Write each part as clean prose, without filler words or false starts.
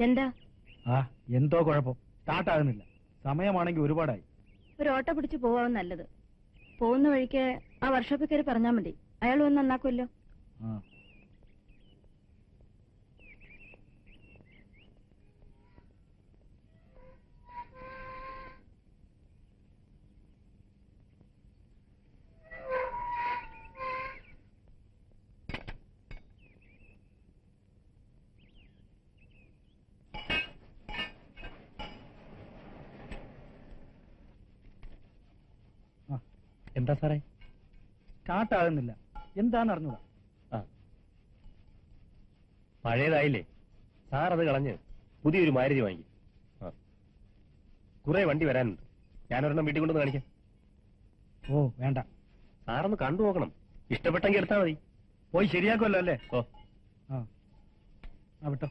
എന്താ? ആ എന്തോ കുഴപ്പം, സ്റ്റാർട്ട് ആകുന്നില്ല. സമയമാണെങ്കിൽ ഒരുപാടായി. ഒരു ഓട്ടോ പിടിച്ച് പോവാൻ നല്ലത്. പോകുന്ന വഴിക്ക് ആ വർക്ക്ഷോപ്പിൽ കയറി പറഞ്ഞാൽ മതി, അയാൾ വന്ന് നന്നാക്കുമല്ലോ. ആ എന്താ സാറേ? സ്റ്റാർട്ട് ആകുന്നില്ല, എന്താന്ന് അറിഞ്ഞൂടാ. ആ പഴയതായില്ലേ, സാർ അത് കളഞ്ഞ് പുതിയൊരു മാരുതി വാങ്ങി. ആ കുറെ വണ്ടി വരാനുണ്ട്, ഞാനൊരെണ്ണം വീട്ടിൽ കൊണ്ടു കാണിക്കാം. ഓ വേണ്ട, സാറൊന്ന് കണ്ടു നോക്കണം, ഇഷ്ടപ്പെട്ടെങ്കിൽ എടുത്താൽ മതി. പോയി ശരിയാക്കുമല്ലോ അല്ലേ? ഓ ആ വിട്ടോ.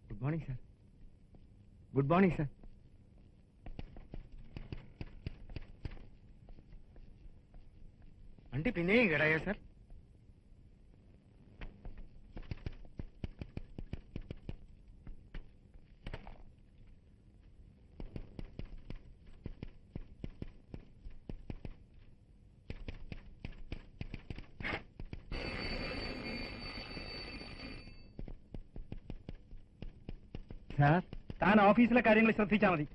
Good morning sir. Good morning sir. വണ്ടി പിന്നെയും കേടായോ സാർ? സാർ, താൻ ഓഫീസിലെ കാര്യങ്ങൾ ശ്രദ്ധിച്ചാൽ മതി.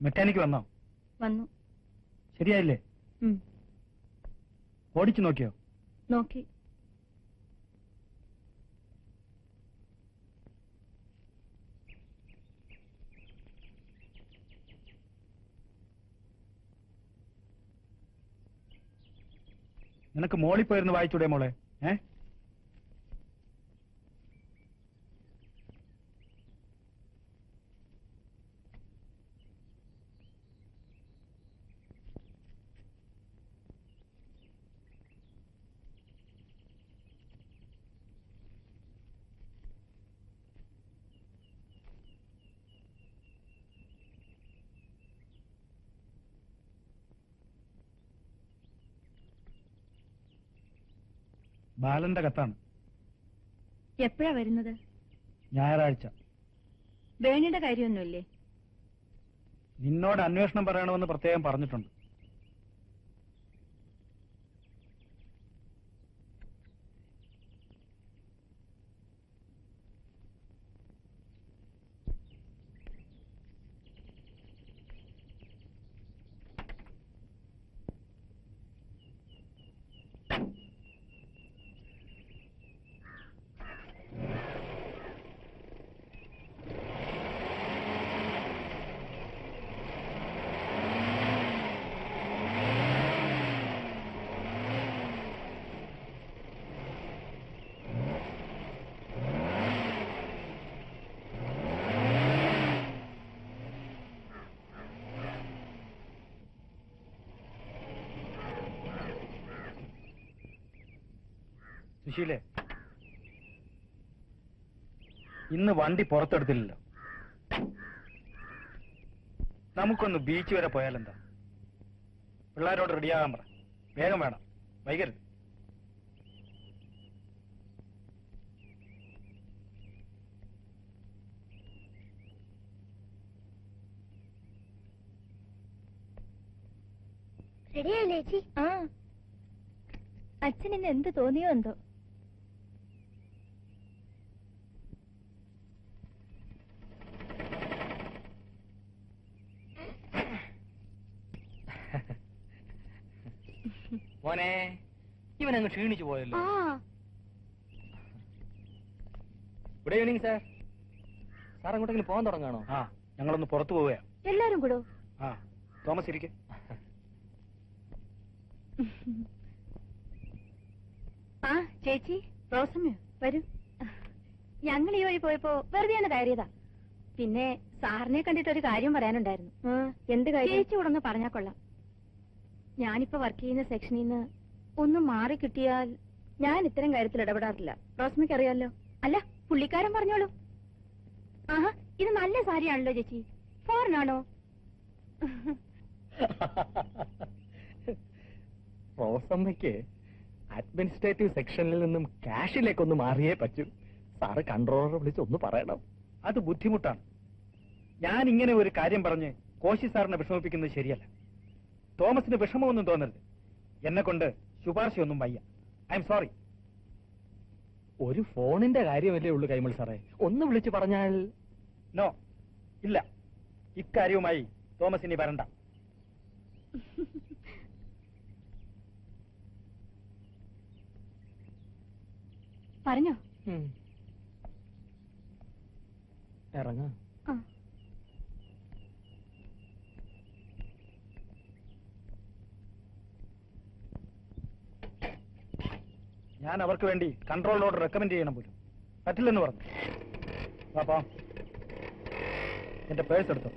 മെക്കാനിക്ക് വന്നോ? വന്നു. ശരിയായില്ലേ? ഓടിച്ചു നോക്കിയോ? നോക്കി. നിനക്ക് മോളിൽ പോയിരുന്നു വായിച്ചൂടെ മോളെ? ബാലന്റെ കത്താണ്. എപ്പോഴാ വരുന്നത്? ഞായറാഴ്ച. വേണിയുടെ കാര്യമൊന്നുമില്ലേ? നിന്നോട് അന്വേഷണം പറയണമെന്ന് പ്രത്യേകം പറഞ്ഞിട്ടുണ്ട്. സുശീലേ, ഇന്ന് വണ്ടി പുറത്തെടുത്തില്ലല്ലോ. നമുക്കൊന്ന് ബീച്ച് വരെ പോയാലെന്താ? പിള്ളേരോട് റെഡിയാകാൻ പറ. വേഗം വേണം, വൈകരുത്. റെഡിയല്ലേ ചേച്ചി? ആ, അച്ഛൻ ഇന്ന് എന്ത് തോന്നിയോ എന്തോ. മോനെ, ഇവനങ്ങ് ക്ഷീണിച്ചു പോയല്ലോ. Good evening sir. സാർ അങ്ങോട്ടെങ്കിലും പോകാൻ തുടങ്ങാണോ? ആ, ഞങ്ങളൊന്ന് പുറത്തു പോവുകയാ. എല്ലാരും കൂടോ? ആ, തോമസ് ഇരിക്കെ. ആ ചേച്ചി, റോസമ്മയോ വരൂ. ഞങ്ങൾ ഈ വഴി പോയപ്പോ വെറുതെയാണ് കയറിയതാ. പിന്നെ സാറിനെ കണ്ടിട്ട് ഒരു കാര്യം പറയാനുണ്ടായിരുന്നു. എന്ത് കാര്യം? ചേച്ചി കൂടെ ഒന്ന് പറഞ്ഞാ കൊള്ളാം. ഞാനിപ്പോ വർക്ക് ചെയ്യുന്ന സെക്ഷനിൽ നിന്ന് ഒന്ന് മാറി കിട്ടിയാൽ. ഞാൻ ഇത്തരം കാര്യത്തിൽ ഇടപെടാറില്ല, റോസ്മിക്ക് അറിയാലോ. അല്ല, പുള്ളിക്കാരൻ പറഞ്ഞോളൂ. ആഹാ, ഇത് നല്ല സാരിയാണല്ലോ ചേച്ചി. ഫോറിനാണോ? റോസമ്മയ്ക്ക് അഡ്മിനിസ്ട്രേറ്റീവ് സെക്ഷനിൽ നിന്നും ക്യാഷിലേക്കൊന്ന് മാറിയേ പറ്റൂ. സാറ് കൺട്രോളറെ വിളിച്ച് ഒന്ന് പറയണം. അത് ബുദ്ധിമുട്ടാണ്. ഞാൻ ഇങ്ങനെ ഒരു കാര്യം പറഞ്ഞ് കോശി സാറിനെ വിഷമിപ്പിക്കുന്നത് ശരിയല്ല. തോമസിന് വിഷമമൊന്നും തോന്നരുത്. എന്നെ കൊണ്ട് ശുപാർശയൊന്നും വയ്യ. I am sorry. ഒരു ഫോണിന്റെ കാര്യമല്ലേ ഉള്ളൂ കൈമൾ സാറേ, ഒന്ന് വിളിച്ചു പറഞ്ഞാൽ. നോ, ഇല്ല. ഇക്കാര്യവുമായി തോമസ് ഇനി വരണ്ട. പറഞ്ഞോ? ഇറങ്ങാം. ഞാൻ അവർക്ക് വേണ്ടി കൺട്രോളിനോട് റെക്കമെൻഡ് ചെയ്യണം പോലും. പറ്റില്ലെന്ന് പറഞ്ഞു. പാപ്പാ, എന്റെ പേഴ്സ് എടുത്തോ.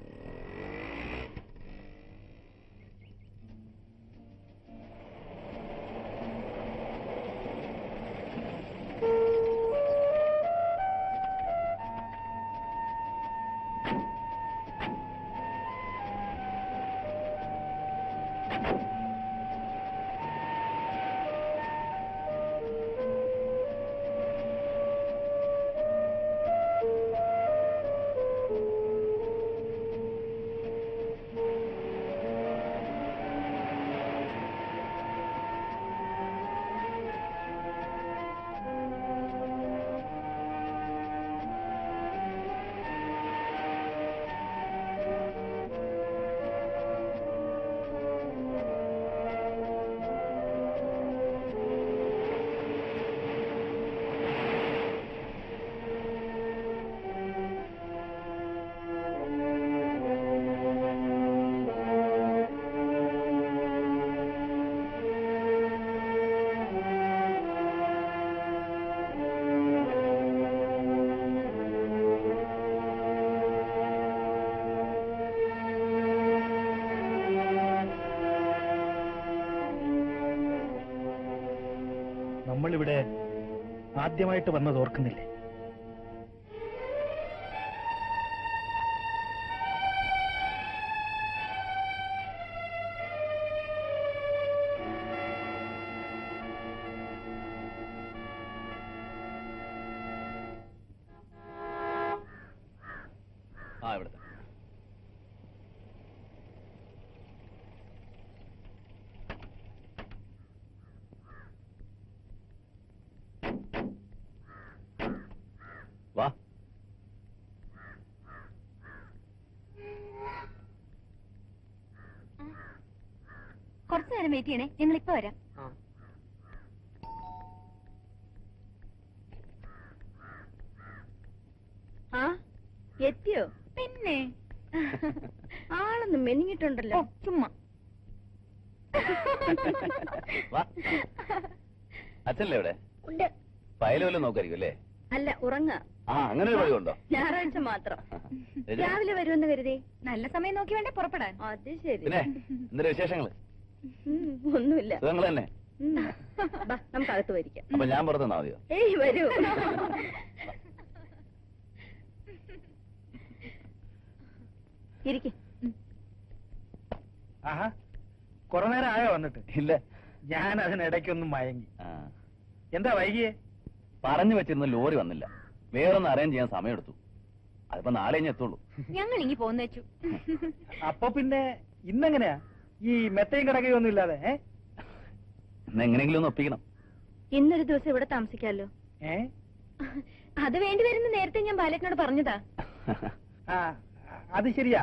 നമ്മളിവിടെ ആദ്യമായിട്ട് വന്നത് ഓർക്കുന്നില്ലേ? ആ, ഇവിടുത്തെ വാ. കുറച്ചു നേരം വെയിറ്റ് ചെയ്യണേ, ഞങ്ങൾ ഇപ്പൊ വരാം. ആ, എത്തിയോ? പിന്നെ ആളൊന്ന് മെനിങ്ങിട്ടുണ്ടല്ലോ. ചുമ്മാ. വാ. അച്ഛനല്ലേ ഇവിടെ? ഉണ്ട്. ഫയൽ വല്ലതും നോക്കായിരിക്കും അല്ലേ? അല്ല, ഉറങ്ങ. ആ, അങ്ങനെ ഒരു വഴിയുണ്ടോ? ഞായറാഴ്ച മാത്രം. രാവിലെ വരുമെന്ന് കരുതി. നല്ല സമയം നോക്കി വേണ്ടേ പുറപ്പെടാൻ. അത് ശരി. പിന്നെ എന്തൊരു വിശേഷങ്ങള്? ഒന്നുമില്ല. സുഖങ്ങൾ തന്നെ. നമുക്ക് അകത്ത് വരിക്കാം. അപ്പൊ ഞാൻ പുറത്ത് നിന്നാ മതിയോ? ഏയ് വരൂ. ഇരിക്കും. ആഹാ, കുറെ നേരം ആയോ വന്നിട്ട്? ഇല്ല. ഞാൻ അതിനിടയ്ക്കൊന്നും മയങ്ങി. ആ, എന്താ വൈകിയേ? പറഞ്ഞു വെച്ചിരുന്ന ലോറി വന്നില്ല. വേറൊന്ന് അറേഞ്ച് ചെയ്യാൻ സമയമെടുത്തു. അതിപ്പോ നാളെ ഞാൻ എത്തുള്ളൂ. ഞങ്ങൾ ഇങ്ങി പോന്നേച്ചു. അപ്പൊ പിന്നെ ഇന്നെങ്ങനെയാ ഈ മെത്തയും കിടക്കയും ഒന്നും ഇല്ലാതെ? ഇന്ന് എങ്ങനെയെങ്കിലും ഒന്ന് ഒപ്പിക്കണം. ഇന്നൊരു ദിവസം ഇവിടെ താമസിക്കാമല്ലോ. അത് വേണ്ടി വരുന്ന നേരത്തെ ഞാൻ ബാലേട്ടനോട് പറഞ്ഞതാ. ആ, അത് ശരിയാ.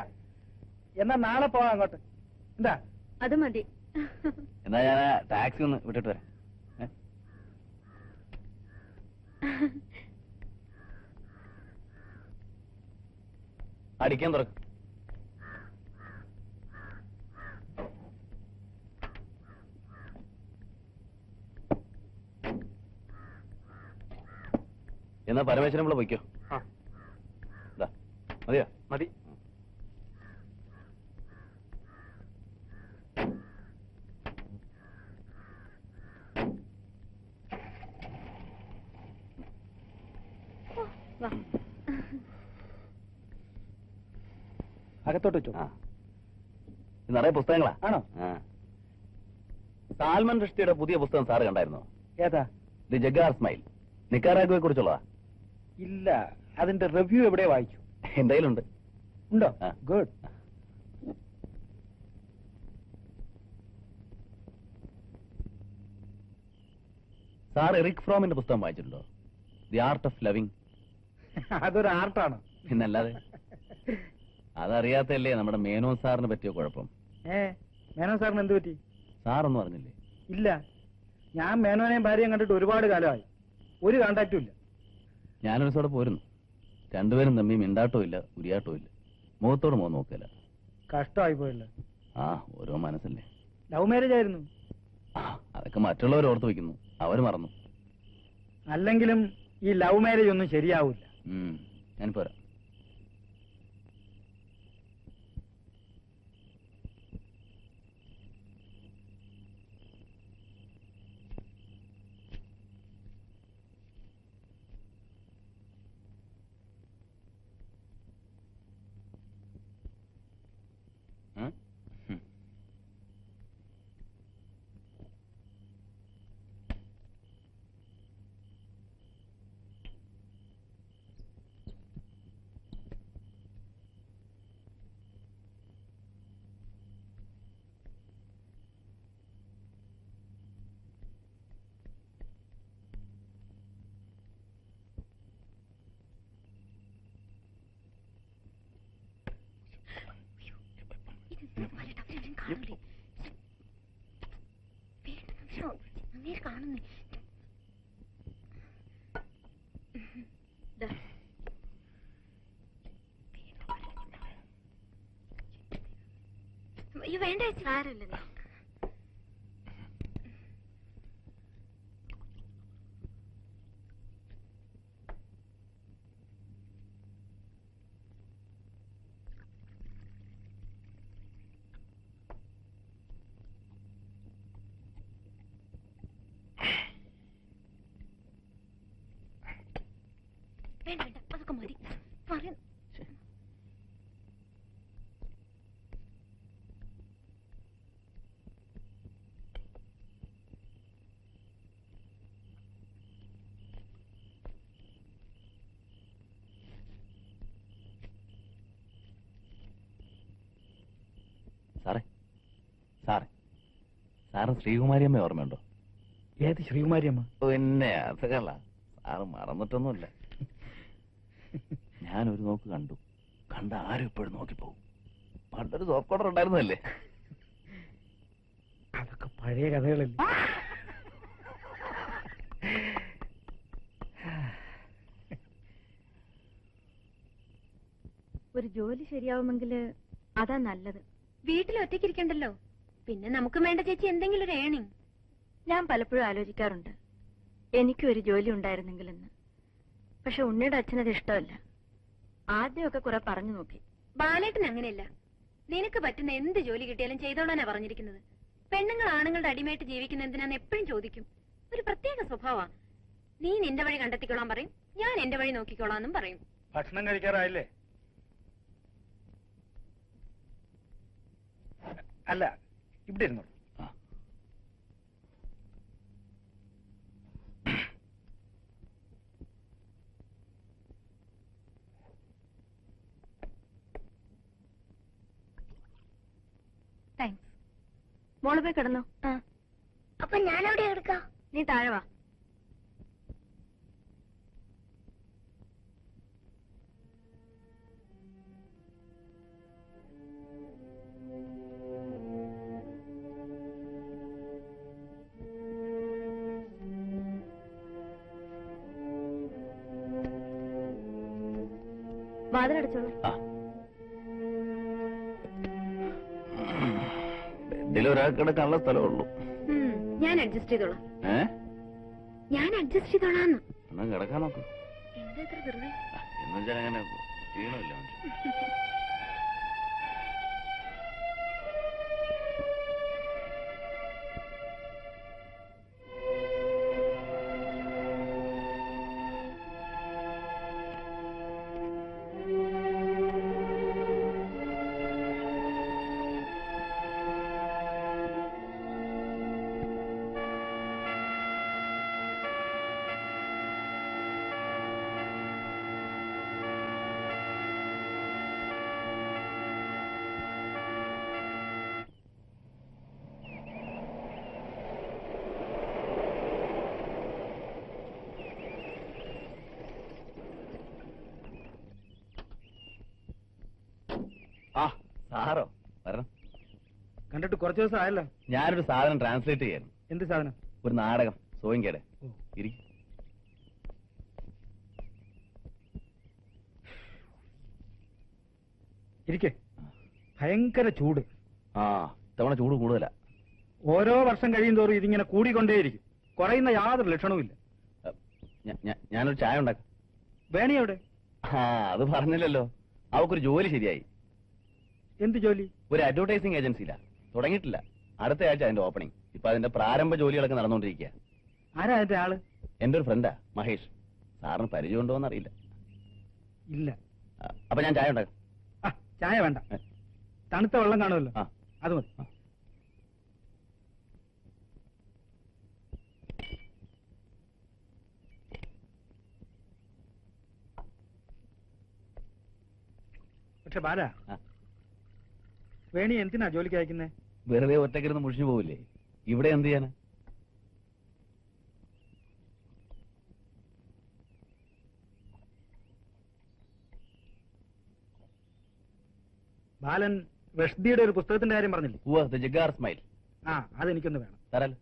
എന്നാ നാളെ പോവാം അങ്ങോട്ട്. എന്താ? അത് മതി. എന്നാ ഞാൻ ടാക്സി ഒന്ന് വിട്ടിട്ട് വരാം. അടിക്കാൻ തുറക്കും. എന്നാ പരമേശ്വരൻ ഇവിടെ പൊയ്ക്കോ. മതിയോ? മതി. അകത്തോട്ട് വെച്ചോ. ഇത് നിറയെ പുസ്തകങ്ങളാ. ആണോ? സാൽമൻ റുഷ്ദിയുടെ പുതിയ പുസ്തകം സാറ് കണ്ടായിരുന്നോ? ഏതാ? The jaguar smile. നിക്കാരാഗുവെ കുറിച്ചുള്ളതാ. ഇല്ല, അതിന്റെ റിവ്യൂ എവിടെ വായിച്ചു? എന്തായാലും ഉണ്ട്. ഉണ്ടോ? ആ. ഗുഡ്. സാർ എറിക് ഫ്രോമിന്റെ പുസ്തകം വായിച്ചിട്ടുണ്ടോ? The art of loving. അതൊരു ആർട്ടാണ്. പിന്നല്ലാതെ. അതറിയാത്തല്ലേ നമ്മുടെ മേനോൻ സാറിന് പറ്റിയ കുഴപ്പം. മേനോൻ സാറിന് എന്ത് പറ്റി? സാറൊന്നും അറിഞ്ഞില്ലേ? ഇല്ല, ഞാൻ മേനോനെയും ഭാര്യയും കണ്ടിട്ട് ഒരുപാട് കാലമായി. ഒരു കോണ്ടാക്റ്റും ഇല്ല. ഞാനൊരു സോടെ പോരുന്നു. രണ്ടുപേരും തമ്മി മിണ്ടാട്ടോ ഇല്ല, ഉരിയാട്ടോ ഇല്ല. മുഖത്തോട് മുഖം നോക്കില്ല. കഷ്ടമായി പോയല്ലോ. ആ, ഓരോ മനസ്സല്ലേ. ലവ് മാരേജ് ആയിരുന്നു. അതൊക്കെ മറ്റുള്ളവർ ഓർത്ത് വെക്കുന്നു. അവർ മറന്നു. അല്ലെങ്കിലും ഈ ലവ് മാരേജ് ഒന്നും ശരിയാവൂല. ഞാൻ പോരാ. വേണ്ട സാരല്ലേ. വേണ്ട വേണ്ട, അതൊക്കെ മതി. പറയാം. സാറേ, സാറേ, സാറ് ശ്രീകുമാരിയമ്മ ഓർമ്മയുണ്ടോ? ഏത് ശ്രീകുമാരിയമ്മ? പിന്നെ അതല്ല, സാറ് മറന്നിട്ടൊന്നുമില്ല. ഞാനൊരു നോക്ക് കണ്ടു. കണ്ട ആരും ഇപ്പോഴും നോക്കിപ്പോവും. പണ്ടൊരു സോപ്പ് കോഡർ ഉണ്ടായിരുന്നല്ലേ? അതൊക്കെ പഴയ കഥകളല്ലേ. ഒരു ജോലി ശരിയാവുമെങ്കിൽ അതാ നല്ലത്. വീട്ടിൽ ഒറ്റയ്ക്കിരിക്കണ്ടല്ലോ. പിന്നെ നമുക്ക് വേണ്ട ചേച്ചി എന്തെങ്കിലും ഒരു ഏണിങ്. ഞാൻ പലപ്പോഴും ആലോചിക്കാറുണ്ട്, എനിക്കും ഒരു ജോലി ഉണ്ടായിരുന്നെങ്കിലെന്ന്. പക്ഷെ ഉണ്ണിയുടെ അച്ഛനത് ഇഷ്ടമല്ല. ആദ്യമൊക്കെ കുറെ പറഞ്ഞു നോക്കി. ബാലേട്ടൻ അങ്ങനെയല്ല. നിനക്ക് പറ്റുന്ന എന്ത് ജോലി കിട്ടിയാലും ചെയ്തോളാനാ പറഞ്ഞിരിക്കുന്നത്. പെണ്ണുങ്ങൾ ആണുങ്ങളുടെ അടിമയായിട്ട് ജീവിക്കുന്ന എന്തിനാന്ന് എപ്പോഴും ചോദിക്കും. ഒരു പ്രത്യേക സ്വഭാവമാണ്. നീ നിന്റെ വഴി കണ്ടെത്തിക്കോളാൻ പറയും, ഞാൻ എന്റെ വഴി നോക്കിക്കോളാന്നും പറയും. ഭക്ഷണം കഴിക്കാറായില്ലേ? അല്ല, ഇവിടെ ഇരുന്നു. താങ്ക്സ്. മോള് പോയി കിടന്നോ? അപ്പൊ ഞാനവിടെ എടുക്കാം. നീ താഴെ വാ. വാതിലടച്ചോളൂ. ബെഡിൽ ഒരാൾക്ക് കിടക്കാനുള്ള സ്ഥലമുള്ളൂ. ഞാൻ അഡ്ജസ്റ്റ് ചെയ്തോളാം. ഞാൻ അഡ്ജസ്റ്റ് ചെയ്തോളാന്ന്. എന്നാ കിടക്കാൻ നോക്കും. എന്താ ഇത്ര വെറുതെ? എന്ന് വെച്ചാൽ അങ്ങനെ ക്ഷീണമില്ല. സാറോ വരണം. കണ്ടിട്ട് കുറച്ച് ദിവസം ആയല്ലോ. ഞാനൊരു സാധനം ട്രാൻസ്ലേറ്റ് ചെയ്യായിരുന്നു. എന്ത് സാധനം? ഒരു നാടകം, സോയിങ്കയുടെ. ഇരിക്കെ. ഭയങ്കര ചൂട്. തവണ ചൂട് കൂടുതലാ. ഓരോ വർഷം കഴിയും തോറും ഇതിങ്ങനെ കൂടിക്കൊണ്ടേയിരിക്കും. കുറയുന്ന യാതൊരു ലക്ഷണവുമില്ല. ഞാനൊരു ചായ ഉണ്ടാക്കാം. വേണി എവിടെ? അത് പറഞ്ഞില്ലല്ലോ. അവക്കൊരു ജോലി ശരിയായി. എന്ത് ജോലി? ഒരു അഡ്വർടൈസിംഗ് ഏജൻസിയിലാ. തുടങ്ങിയിട്ടില്ല. അടുത്ത ആഴ്ച അതിന്റെ ഓപ്പണിംഗ്. ഇപ്പൊ അതിന്റെ പ്രാരംഭ ജോലികളൊക്കെ നടന്നുകൊണ്ടിരിക്കുക. ആരാ അതിന്റെ ആള്? എന്റെ ഒരു ഫ്രണ്ടാ, മഹേഷ്. സാറിന് പരിചയം ഉണ്ടോ എന്നറിയില്ല. ഇല്ല. അപ്പൊ ഞാൻ ചായ ഉണ്ടാക്കാം. ചായ വേണ്ട, തണുത്ത വെള്ളം കാണുമല്ലോ, അത് മതി. പക്ഷെ ബാല, വേണി എന്തിനാ ജോലിക്ക് അയക്കുന്നേ? വെറുതെ ഒറ്റക്കിരുന്ന് മുഷിഞ്ഞു പോവില്ലേ? ഇവിടെ എന്ത് ചെയ്യാനാ? ബാലൻ റഷ്ദിയുടെ ഒരു പുസ്തകത്തിന്റെ കാര്യം പറഞ്ഞില്ലേ? The Jigar smile. അതെനിക്കൊന്ന് വേണം. തരാലോ.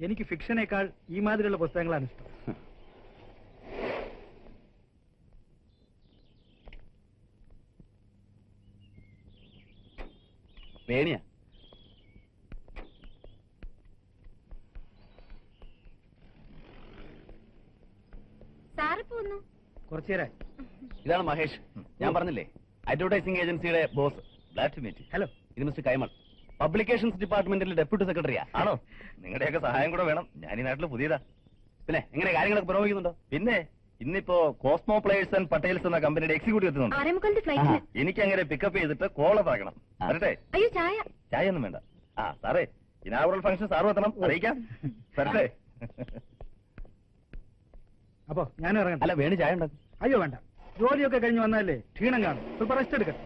എനിക്ക് ഫിക്ഷനേക്കാൾ ഈ മാതിരിയുള്ള പുസ്തകങ്ങളാണ് ഇഷ്ടം. വേണിയാ? കുറച്ചുനേരായി. ഇതാണ് മഹേഷ്. ഞാൻ പറഞ്ഞില്ലേ, അഡ്വർടൈസിംഗ് ഏജൻസിയുടെ boss. Glad to meet. Hello. ഇത് മിസ്റ്റർ കൈമൾ, പബ്ലിക്കേഷൻസ് ഡിപ്പാർട്ട്മെന്റിലെ ഡെപ്യൂട്ടി സെക്രട്ടറിയാ. ആണോ? നിങ്ങളുടെയൊക്കെ സഹായം കൂടെ വേണം. ഞാൻ ഈ നാട്ടിൽ പുതിയതാ. പിന്നെ എങ്ങനെ കാര്യങ്ങളൊക്കെ പുരോഗമിക്കുന്നുണ്ടോ? പിന്നെ ഇന്നിപ്പോ കോസ്മോ പ്ലേയേഴ്സ് ആൻഡ് പട്ടേൽസ് എന്ന കമ്പനിയുടെ എക്സിക്യൂട്ടീവ് എത്തുന്നുണ്ട്. എനിക്ക് അങ്ങനെ പിക്കപ്പ് ചെയ്തിട്ട് കോളത്താക്കണം. വരട്ടെ? അയ്യോ, ചായ. ചായ ഒന്നും വേണ്ട. സാറേ, ഇനാഗുറൽ ഫംഗ്ഷൻ സാറും എത്തണം. അറിയിക്കാം. വരട്ടെ? അപ്പൊ ഞാൻ ഇറങ്ങാം. അല്ല, വേണി ചായ ഉണ്ടാക്കും. അയ്യോ വേണ്ട, ജോലിയൊക്കെ കഴിഞ്ഞ് വന്നാലേ ക്ഷീണം കാണും. ಸ್ವಲ್ಪ റെസ്റ്റ് എടുക്കട്ടെ.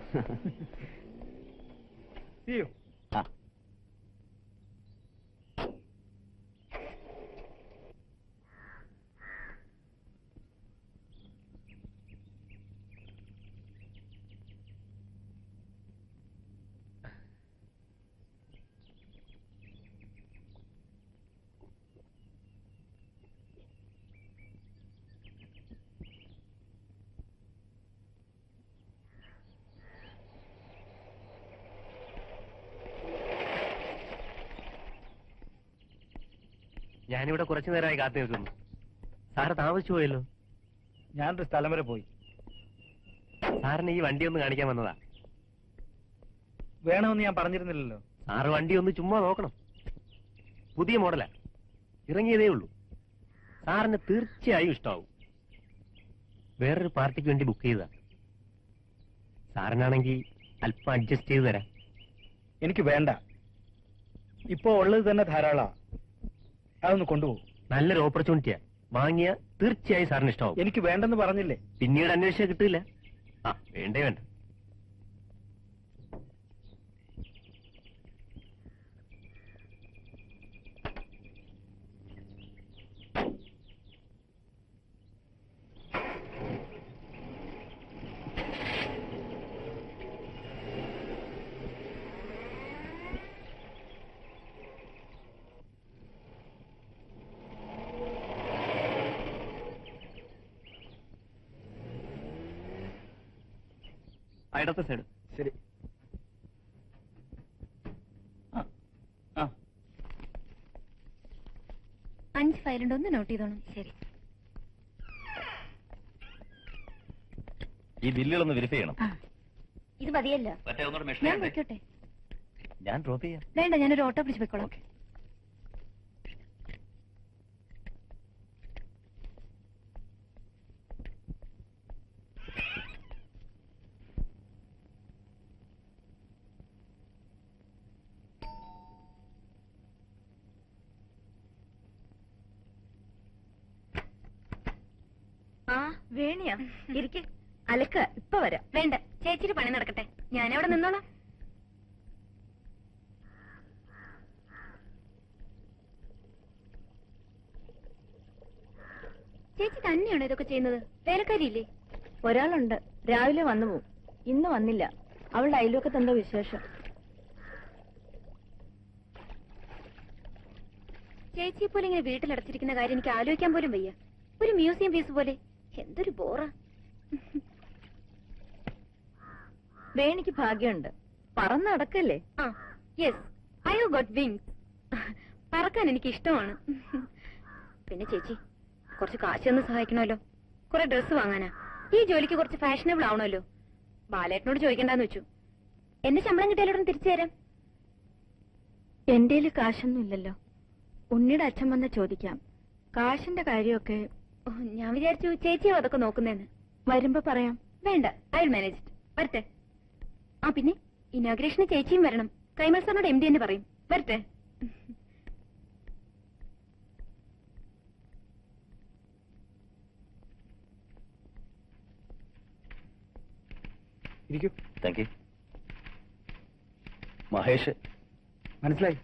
See you. ഞാനിവിടെ കുറച്ചു നേരമായി കാത്തു നിൽക്കുന്നു. സാറ് താമസിച്ചു പോയല്ലോ. ഞാനൊരു സ്ഥലം വരെ പോയി. സാറിന് ഈ വണ്ടി ഒന്ന് കാണിക്കാൻ വന്നതാ. വേണമെന്ന് ഞാൻ പറഞ്ഞിരുന്നില്ലല്ലോ. സാറ് വണ്ടി ഒന്ന് ചുമ്മാ നോക്കണം. പുതിയ മോഡലാ, ഇറങ്ങിയതേ ഉള്ളൂ. സാറിന് തീർച്ചയായും ഇഷ്ടമാവും. വേറൊരു പാർട്ടിക്ക് വേണ്ടി ബുക്ക് ചെയ്തതാ. സാറിനാണെങ്കിൽ അല്പം അഡ്ജസ്റ്റ് ചെയ്ത് തരാം. എനിക്ക് വേണ്ട, ഇപ്പോ ഉള്ളത് തന്നെ ധാരാളാ. അതൊന്ന് കൊണ്ടുപോകും. നല്ലൊരു ഓപ്പർച്യൂണിറ്റിയാ. വാങ്ങിയ തീർച്ചയായും സാറിന് ഇഷ്ടമാവും. എനിക്ക് വേണ്ടെന്ന് പറഞ്ഞില്ലേ? പിന്നീട് അന്വേഷിച്ചാൽ കിട്ടില്ല. ആ വേണ്ടേ വേണ്ട. ഇടത്തെ സൈഡ്. ശരി. 5 ഫയലുണ്ട്, ഒന്ന് നോട്ട് ചെയ്തോണം. ശരി. ഈ ബില്ലുകളൊന്ന് വെരിഫൈ ചെയ്യണം. ഇത് മതിയല്ലോ. ഞാൻ വെക്കട്ടെ? ഞാൻ ഡ്രോപ്പ് ചെയ്യാം. വേണ്ട, ഞാനൊരു ഓട്ടോ പിടിച്ച് വെക്കോളാം. ആ വേണിയാ, ഇരിക്കെ. അലക്ക, ഇപ്പൊ വരാം. വേണ്ട, ചേച്ചിയുടെ പണി നടക്കട്ടെ, ഞാനവിടെ നിന്നോളാം. ചേച്ചി തന്നെയാണോ ഇതൊക്കെ ചെയ്യുന്നത്? വേലക്കാരിയില്ലേ? ഒരാളുണ്ട്, രാവിലെ വന്നു പോവും. ഇന്ന് വന്നില്ല. അവളുടെ അയൽവക്കത്ത് എന്തോ വിശേഷം. ചേച്ചിയെ പോലെ ഇങ്ങനെ വീട്ടിലടച്ചിരിക്കുന്ന കാര്യം എനിക്ക് ആലോചിക്കാൻ പോലും വയ്യ. ഒരു മ്യൂസിയം പീസ് പോലെ. എന്തൊരു ബോറാ. വേണിക്ക് ഭാഗ്യമുണ്ട്, പറന്ന് നടക്കല്ലേ. ആ yes, I have got wings. പറക്കാൻ എനിക്ക് ഇഷ്ടമാണ്. പിന്നെ ചേച്ചി കുറച്ച് കാശ് ഒന്ന് സഹായിക്കണമല്ലോ. കുറെ ഡ്രസ്സ് വാങ്ങാനാ. ഈ ജോലിക്ക് കുറച്ച് ഫാഷനബിൾ ആവണമല്ലോ. ബാലേട്ടനോട് ചോദിക്കണ്ടെന്ന് വെച്ചു. എന്റെ ശമ്പളം കിട്ടിയാലോടൊന്ന് തിരിച്ചു തരാം. എന്റെ കാശൊന്നും ഇല്ലല്ലോ. ഉണ്ണിയുടെ അച്ഛൻ വന്ന് ചോദിക്കാം. കാശിന്റെ കാര്യമൊക്കെ ഞാൻ വിചാരിച്ചു ചേച്ചിയോ അതൊക്കെ നോക്കുന്നേന്ന്. വരുമ്പോ പറയാം. വേണ്ട, ഐ വിൽ മാനേജ് ഇറ്റ്. വരട്ടെ. ആ പിന്നെ ഇനോഗ്രേഷന് ചേച്ചിയും വരണം. കൈമൾ സാറിനോട് MD എന്ന് പറയും. വരട്ടെ. ഇരിക്കൂ. Thank you. മഹേഷ്. മനസ്സിലായി.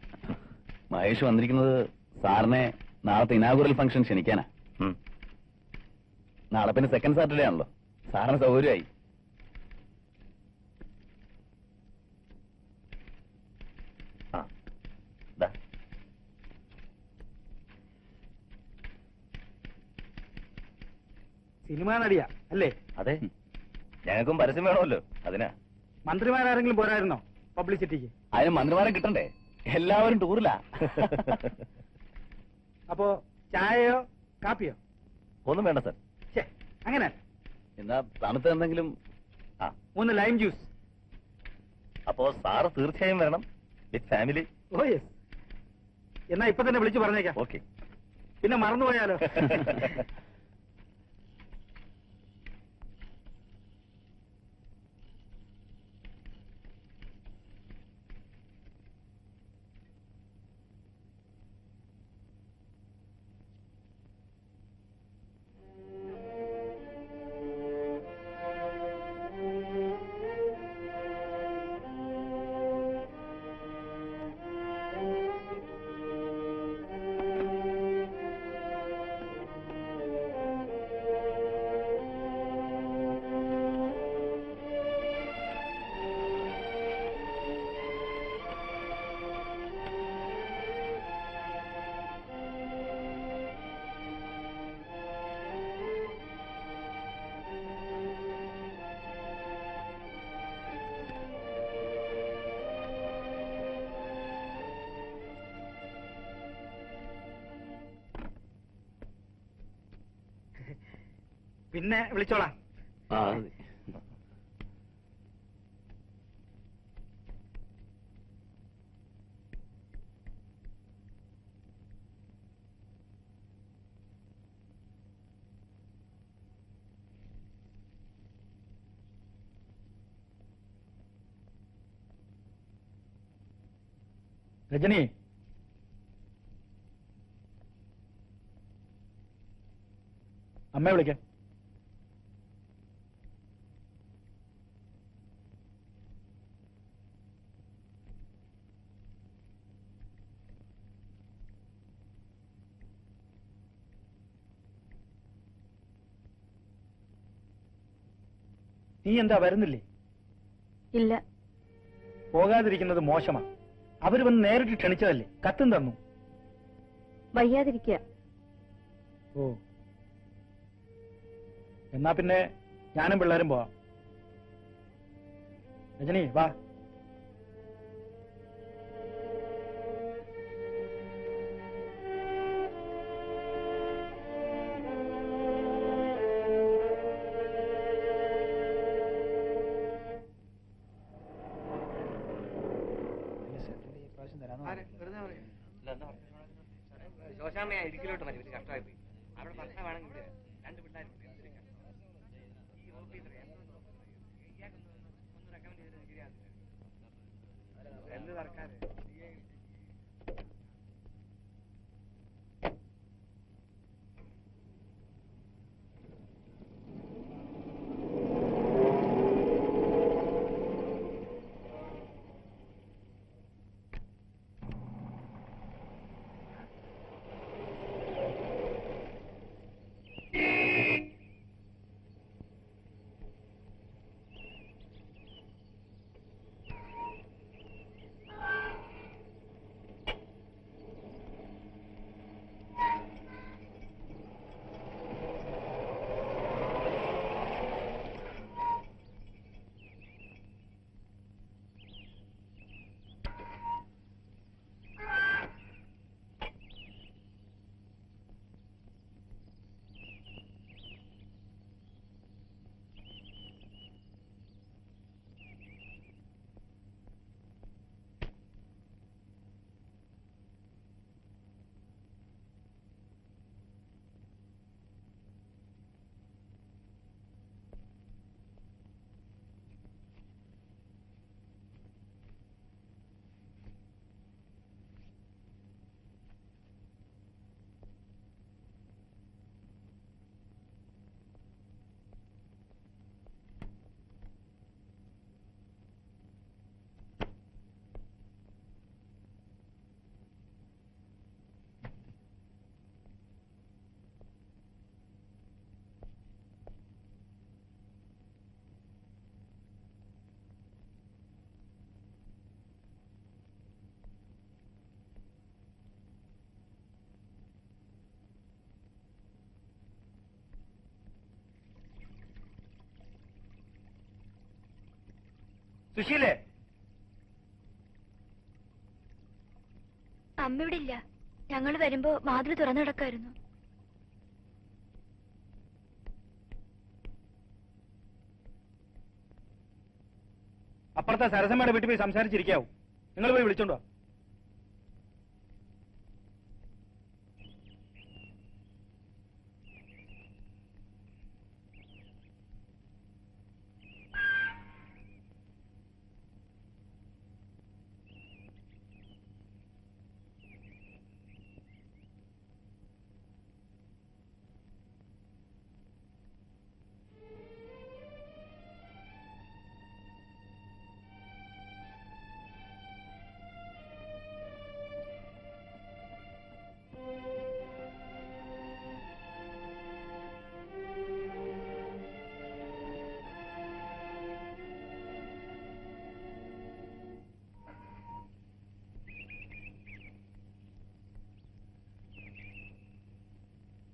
മഹേഷ് വന്നിരിക്കുന്നത് സാറിനെ നാളത്തെ ഇനാഗുറൽ ഫംഗ്ഷൻ ക്ഷണിക്കാനാ. നാളെ പിന്നെ സെക്കൻഡ് സാറ്റർഡേ ആണല്ലോ, സാറിന് സൗകര്യമായി. സിനിമാ നടിയാ അല്ലേ? അതെ, ഞങ്ങൾക്കും പരസ്യം വേണമല്ലോ, അതിനാ. മന്ത്രിമാരാരെങ്കിലും പോരായിരുന്നോ പബ്ലിസിറ്റിക്ക്? അതിന് മന്ത്രിമാരെ കിട്ടണ്ടേ? എല്ലാവരും ടൂറിലാ. അപ്പോ ചായയോ കാപ്പിയോ? ഒന്നും വേണ്ട സാർ. അങ്ങനെ എന്നാ തണുത്ത എന്തെങ്കിലും? 3 ലൈം ജ്യൂസ്. അപ്പോ സാറ് തീർച്ചയായും വരണം, വിത്ത് ഫാമിലി. Oh yes. എന്നാ ഇപ്പൊ തന്നെ വിളിച്ചു പറഞ്ഞേക്കാം. ഓക്കെ. പിന്നെ മറന്നുപോയാലോ? പിന്നെ വിളിച്ചോളാം. ആ രജനി, അമ്മയെ വിളിക്കാം. നീ എന്താ വരുന്നില്ലേ? ഇല്ല. പോകാതിരിക്കുന്നത് മോശമാ. അവര് വന്ന് നേരിട്ട് ക്ഷണിച്ചതല്ലേ, കത്തും തന്നു. വയ്യാതിരിക്കുക. ഓ, എന്നാ പിന്നെ ഞാനും പിള്ളേരും പോവാം. രജനി വാ. ശോശാമ്മയെ ഇടുക്കിലോട്ട് മതി, ഒരു കഷ്ടമായി പോയി. അവിടെ ഭർത്താവാണെങ്കിൽ ഇവിടെ രണ്ട് പിള്ളേരും ഈ ഓഫീസർ ഒന്ന് റെക്കമെൻഡ് ചെയ്ത് ശരിയാകും. എന്ത് സർക്കാർ സുശീലേ? അമ്മ ഇവിടെ ഇല്ല. ഞങ്ങൾ വരുമ്പോ വാതിൽ തുറന്നു കിടക്കായിരുന്നു. അപ്പുറത്തെ സരസമ്മയുടെ വീട്ടിൽ പോയി സംസാരിച്ചിരിക്കാവൂ. നിങ്ങൾ പോയി വിളിച്ചോണ്ടോ.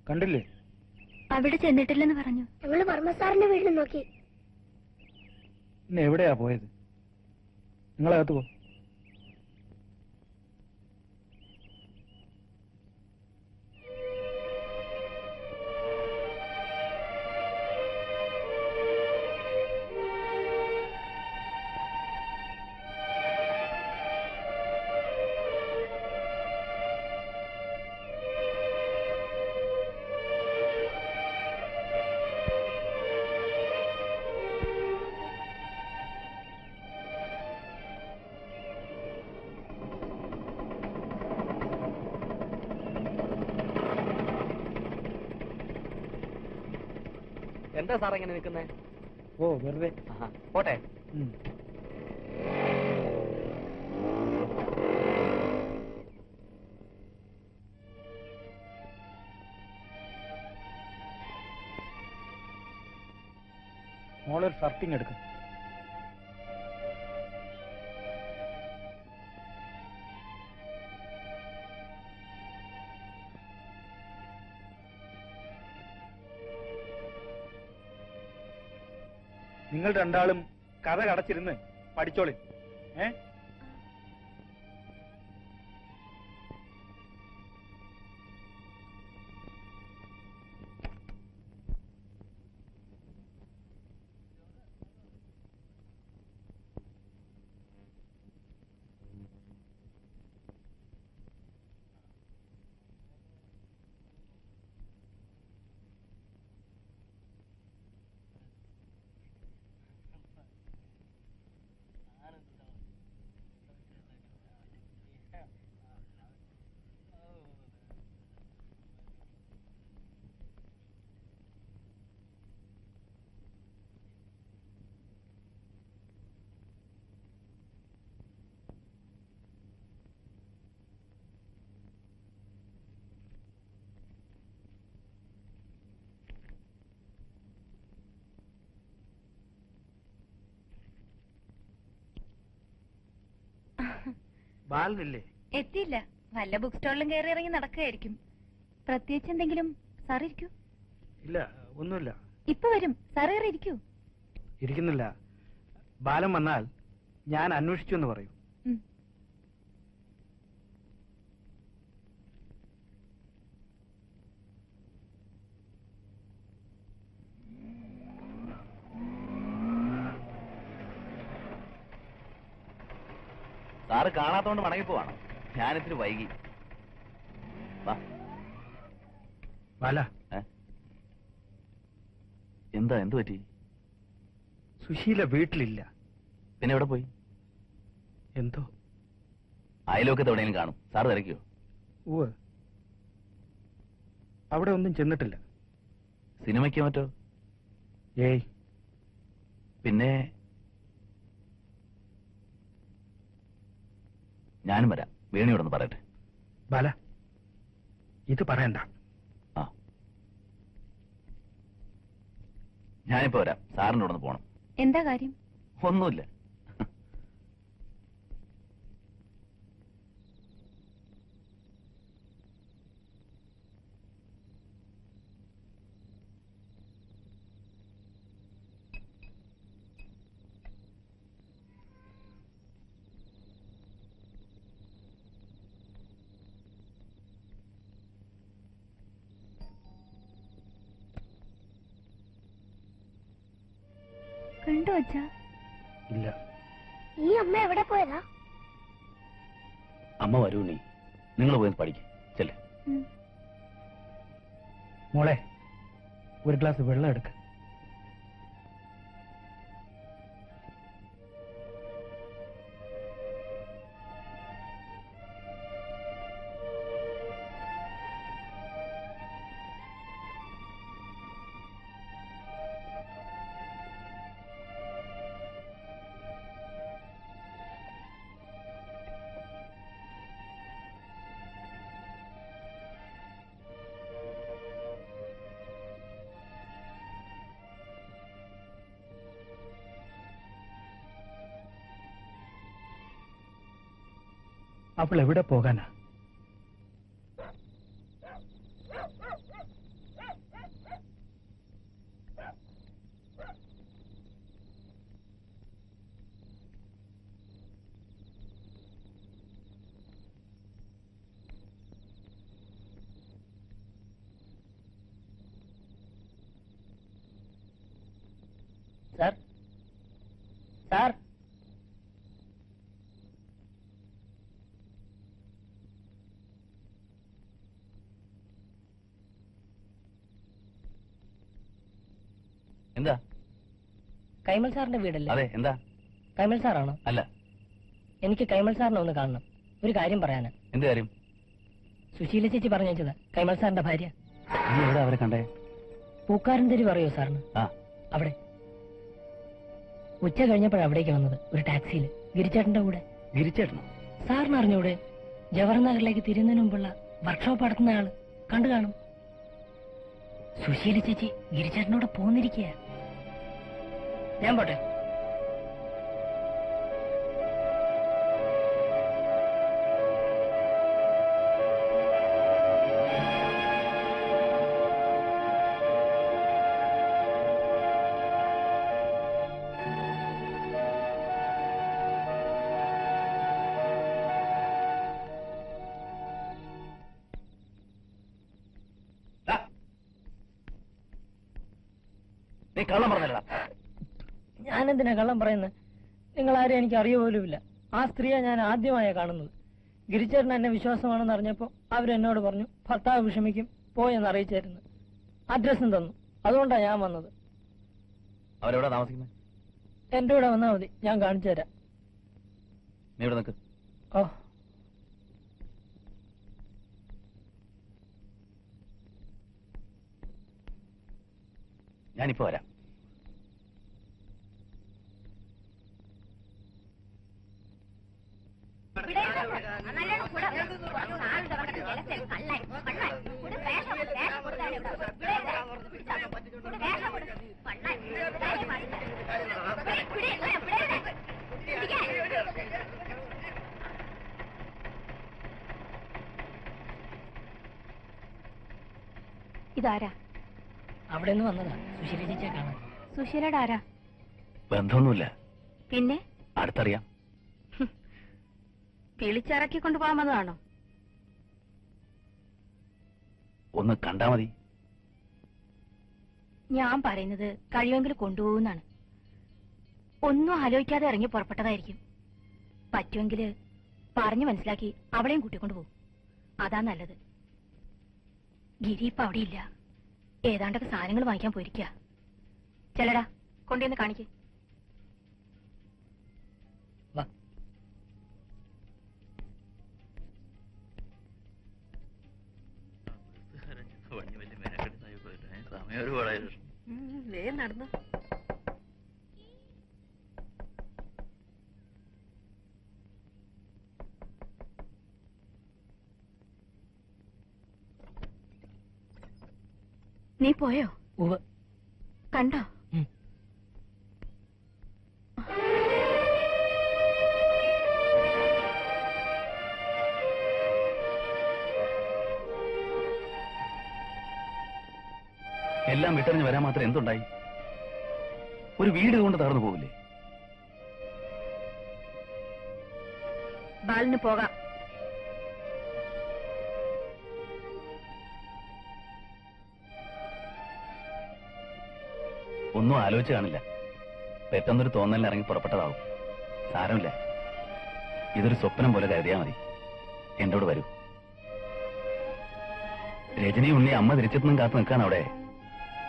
കണ്ടില്ലേ? അവിടെ ചെന്നിട്ടില്ലെന്ന് പറഞ്ഞു. ഞങ്ങള് വർമ്മ സാറിന്റെ വീട്ടിൽ നോക്കി. ഇന്ന് എവിടെയാ പോയത്? നിങ്ങളകത്ത് പോ. എന്താ സാർ ഇങ്ങനെ നിൽക്കുന്നേ? ഓ വെറുതെ. പോട്ടെ. മോളൊരു ഷർട്ടിങ് എടുക്കും. നിങ്ങൾ രണ്ടാളും കഥ കടച്ചിരുന്ന് പഠിച്ചോളി. ബാലനില്ലേ? എത്തിയില്ല. വല്ല ബുക്ക് സ്റ്റോളിലും കയറി ഇറങ്ങി നടക്കുകയായിരിക്കും. പ്രത്യേകിച്ച് എന്തെങ്കിലും? സാർ ഇരിക്കൂ. ഇല്ല, ഒന്നുമില്ല. ഇപ്പൊ വരും. സാർ കയറി ഇരിക്കൂ. ഇരിക്കുന്നില്ല. ബാലൻ വന്നാൽ ഞാൻ അന്വേഷിച്ചു എന്ന് പറയൂ. സാറ് കാണാത്തോണ്ട് മടങ്ങിപ്പോവാണ്. ഞാനിത്തിരി വൈകി. ബാല, എന്താ? എന്ത് പറ്റി? സുശീല വീട്ടിലില്ല. പിന്നെ എവിടെ പോയി? എന്തോ അയലൊക്കത്ത് എവിടെയെങ്കിലും കാണും. സാറ് തിരക്കിയോ? ഉവ്വ്, അവിടെ ഒന്നും ചെന്നിട്ടില്ല. സിനിമയ്ക്ക് മറ്റോ? ഏയ്. പിന്നെ ഞാനും വരാം. വേണിയോടൊന്ന് പറയട്ടെ. ബാല, ഇത് പറയണ്ട. ആ, ഞാനിപ്പോ വരാം. സാറിന്റെ കൂടെ ഒന്ന് പോണം. എന്താ കാര്യം? ഒന്നുമില്ല. കണ്ടു വച്ചാ? ഇല്ല. ഈ അമ്മ എവിടെ പോയതാ? അമ്മ വരൂ. നീ നിങ്ങൾ പോയി പഠിക്ക. ചെല്ലേ. മോളെ, ഒരു ഗ്ലാസ് വെള്ളം എടുക്ക. അവൾ എവിടെ പോകാനാ? സാർ, സാർ, എന്താ? കൈമൾ സാറിന്റെ വീടല്ലേ? അതെ. എന്താ? കൈമൾ സാറാണോ? അല്ല. എനിക്ക് കൈമൾ സാറിനെ ഒന്ന് കാണണം. ഒരു കാര്യം പറയാനാ. എന്ത് കാര്യം? സുശീല ചേച്ചി പറഞ്ഞത് കൈമൾ സാറിന്റെ ഭാര്യ. നീ എവിടെ അവരെ കണ്ടേ? പൂക്കാരൻ തെരുവ് അറിയോ സാറിന്? ആ. അവിടെ ഉച്ച കഴിഞ്ഞപ്പോഴാണ് അവിടേക്ക് വന്നത്, ഒരു ടാക്സിയിൽ ഗിരിച്ചേട്ടന്റെ കൂടെ. ഗിരിച്ചേട്ടനോ? സാറിന് അറിഞ്ഞൂടെ? ജവഹർ നഗറിലേക്ക് തിരിയുന്നതിന് മുമ്പുള്ള വർക്ക്ഷോപ്പ് നടത്തുന്ന ആള് കണ്ടു കാണും. സുശീല ചേച്ചി ഗിരിച്ചേട്ടനോട് പോന്നിരിക്കുക. ഞാൻ പോട്ടെ. നീ കള്ളം പറഞ്ഞല്ല. ഞാനെന്തിനാ കള്ളം പറയുന്നത്? നിങ്ങളാരും എനിക്ക് അറിയ പോലുമില്ല. ആ സ്ത്രീയെ ഞാൻ ആദ്യമായാണ് കാണുന്നത്. ഗിരിച്ചേട്ടൻ എന്നെ വിശ്വാസമാണെന്ന് അറിഞ്ഞപ്പോൾ അവരെന്നോട് പറഞ്ഞു ഭർത്താവ് വിഷമിക്കും, പോയെന്ന് അറിയിച്ചായിരുന്നു. അഡ്രസ്സും തന്നു. അതുകൊണ്ടാണ് ഞാൻ വന്നത്. അവരെവിടെ താമസിക്കുന്നത്? എന്റെ കൂടെ വന്നാൽ മതി, ഞാൻ കാണിച്ചു തരാം. നീ ഇവിടെ നിൽക്ക്. ഓ, ഞാനിപ്പോ വരാം. ഇതാരാ? അവിടെ നിന്ന് വന്നതാ സുശീല ചേച്ചിയെ കാണാൻ. സുശീലയുടെ ആരാ? ബന്ധമൊന്നുമില്ല. പിന്നെ അടുത്തറിയാം. വിളിച്ചിറക്കി കൊണ്ടുപോകാൻ വന്നതാണോ? ഒന്ന് കണ്ടാ മതി. ഞാൻ പറയുന്നത് കഴിയുമെങ്കിൽ കൊണ്ടുപോകുന്നാണ്. ഒന്നും ആലോചിക്കാതെ ഇറങ്ങി പുറപ്പെട്ടതായിരിക്കും. പറ്റുമെങ്കിൽ പറഞ്ഞു മനസ്സിലാക്കി അവളെയും കൂട്ടിക്കൊണ്ടുപോകും. അതാ നല്ലത്. ഗിരി ഇപ്പൊ അവിടെ ഇല്ല. ഏതാണ്ടൊക്കെ സാധനങ്ങൾ വാങ്ങിക്കാൻ പോയിരിക്കുക. ചെല്ലടാ, കൊണ്ടുവന്ന് കാണിക്ക്. നടന്നു. നീ പോയോ? ഉവ്വ്. കണ്ടോ? എല്ലാം വിട്ടെറിഞ്ഞ് വരാൻ മാത്രം എന്തുണ്ടായി? ഒരു വീട് കൊണ്ട് തകർന്നു പോകില്ലേ? ബാലിന് പോകാം. ഒന്നും ആലോചിച്ച് കാണില്ല. പെട്ടെന്നൊരു തോന്നലിന് ഇറങ്ങി പുറപ്പെട്ടതാവും. സാരമില്ല. ഇതൊരു സ്വപ്നം പോലെ കരുതിയാ മതി. എന്നോട് വരൂ. രജനി ഉണ്ണി അമ്മ തിരിച്ചെത്തുന്നും കാത്തു നിൽക്കാൻ അവിടെ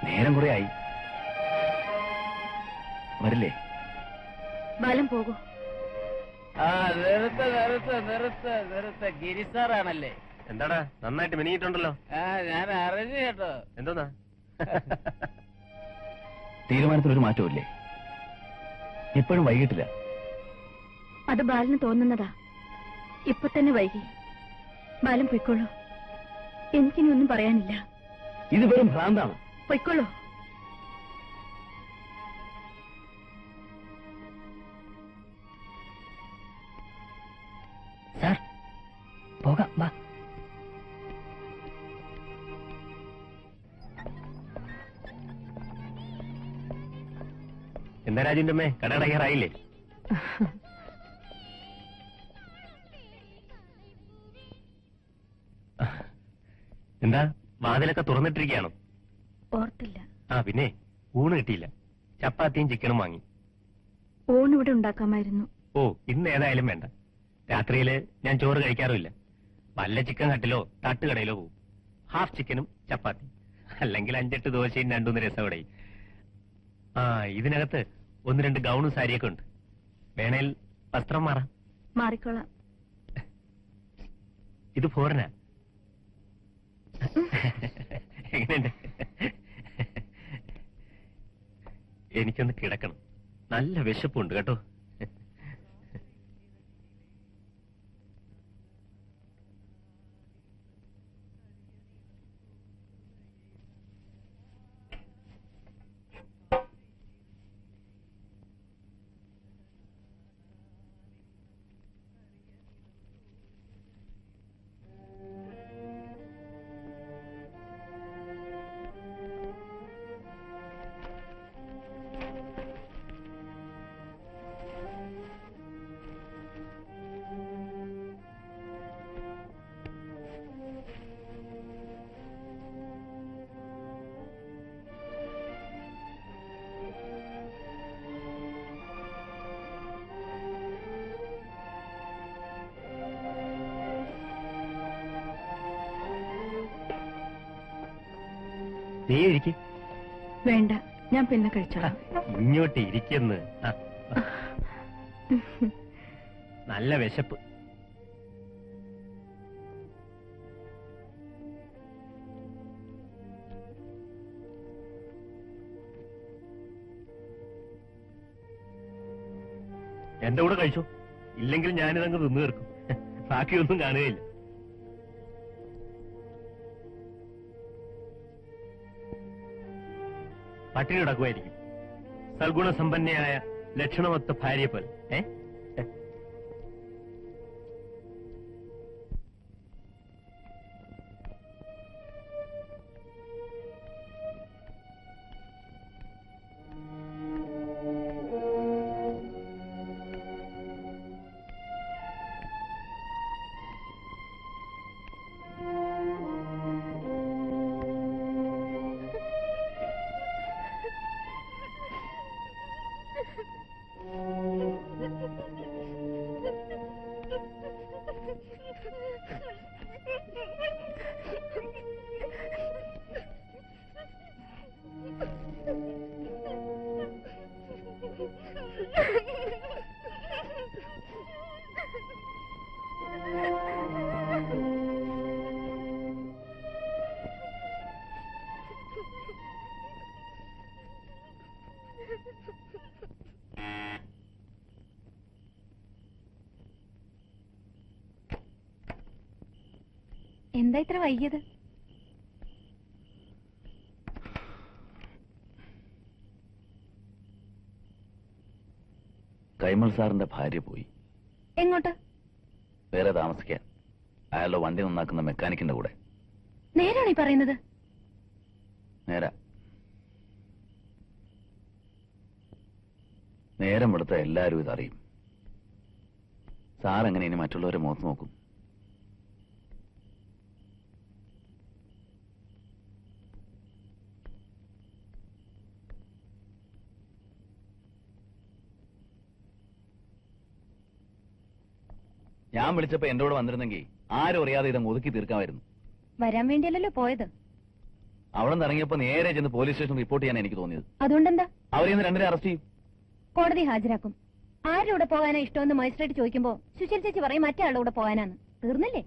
നേരം കുറെ ആയി. വരില്ലേ? ബാലൻ പോകൂ. നിർത്ത ഗിരി സാറാണല്ലേ? എന്താടാ നന്നായിട്ട് മിനിങ്ങിട്ടുണ്ടല്ലോ. ഞാൻ അറിഞ്ഞു കേട്ടോ. എന്തോന്നാ? തീരുമാനത്തിനൊരു മാറ്റമില്ലേ? ഇപ്പോഴും വൈകിട്ടില്ല. അത് ബാലന് തോന്നുന്നതാ. ഇപ്പൊ തന്നെ വൈകി. ബാലൻ പൊയ്ക്കോളൂ. എനിക്കിനി ഒന്നും പറയാനില്ല. ഇത് വെറും ഭ്രാന്താണ്. പൊയ്ക്കോളൂ. സാർ പോകാം, വാ. എന്താ രാജുവിന്റെ അമ്മേ, കട അടയ്ക്കാറായില്ലേ? എന്താ വാതിലൊക്കെ തുറന്നിട്ടിരിക്കുകയാണോ? ഓർത്തില്ല. ആ പിന്നെ ഊണ് കിട്ടിയില്ല. ചപ്പാത്തിയും ചിക്കനും വാങ്ങി. ഊണിവിടെ ഉണ്ടാക്കാമായിരുന്നു. ഓ, ഇന്ന് ഏതായാലും വേണ്ട. രാത്രിയില് ഞാൻ ചോറ് കഴിക്കാറുമില്ല. വല്ല ചിക്കൻ കട്ടിലോ തട്ടുകടയിലോ പോവും. ഹാഫ് ചിക്കനും ചപ്പാത്തി, അല്ലെങ്കിൽ 5-8 ദോശയും 2-3 രസവടയും. ആ, ഇതിനകത്ത് 1-2 ഗൗണും സാരിയൊക്കെ ഉണ്ട്. വേണേൽ വസ്ത്രം മാറാം. മാറിക്കോളാം. ഇത് ഫോറിനാ. എങ്ങനെയുണ്ട്? എനിക്കൊന്ന് കിടക്കണം. നല്ല വിശപ്പുണ്ട് കേട്ടോ. നീ ഇരിക്കും. വേണ്ട, ഞാൻ പിന്നെ കഴിച്ചോളാം. ഇങ്ങോട്ട് ഇരിക്കുന്നു. നല്ല വിശപ്പ്. എന്റെ കൂടെ കഴിച്ചോ, ഇല്ലെങ്കിൽ ഞാനിതങ്ങ് തിന്നു തീർക്കും. ബാക്കിയൊന്നും കാണുകയില്ല. പട്ടിണി കിടക്കുമായിരിക്കും, സൽഗുണസമ്പന്നയായ ലക്ഷണമൊത്ത ഭാര്യ പോലെ. എന്താ ഇത്ര വൈകിയത്? കൈമൾ സാറിന്റെ ഭാര്യ പോയി. എങ്ങോട്ട്? വേറെ താമസിക്കാൻ. അയാളുടെ വണ്ടി നന്നാക്കുന്ന മെക്കാനിക്കിന്റെ കൂടെ. നേരാണീ പറയുന്നത്? നേരാ. നേരം എടുത്ത എല്ലാവരും ഇതറിയും. സാർ എങ്ങനെ ഇനി മറ്റുള്ളവരെ മുഖത്ത് നോക്കും? ഞാൻ വിളിച്ചപ്പോ എന്റെ കൂടെ വന്നിരുന്നെങ്കിൽ ആരും അറിയാതെ ഇതങ്ങ് ഒതുക്കി തീർക്കാമായിരുന്നു. വരാൻ വേണ്ടിയല്ലല്ലോ പോയത്. അവിടെ നിന്ന് ഇറങ്ങിയപ്പോ നേരെ ചെന്ന് പോലീസ് സ്റ്റേഷൻ റിപ്പോർട്ട് ചെയ്യാൻ എനിക്ക് തോന്നിയത്. അതുകൊണ്ടെന്താ? അവരെ ഇന്ന് രണ്ടിനെ അറസ്റ്റ് ചെയ്യും, കോടതി ഹാജരാക്കും. ആരുടെ കൂടെ പോകാനാ ഇഷ്ടമെന്ന് മജിസ്ട്രേറ്റ് ചോദിക്കുമ്പോ സുശീൽ ചേച്ചി പറയും മറ്റേ ആളുടെ കൂടെ പോകാനാന്ന്. തീർന്നില്ലേ?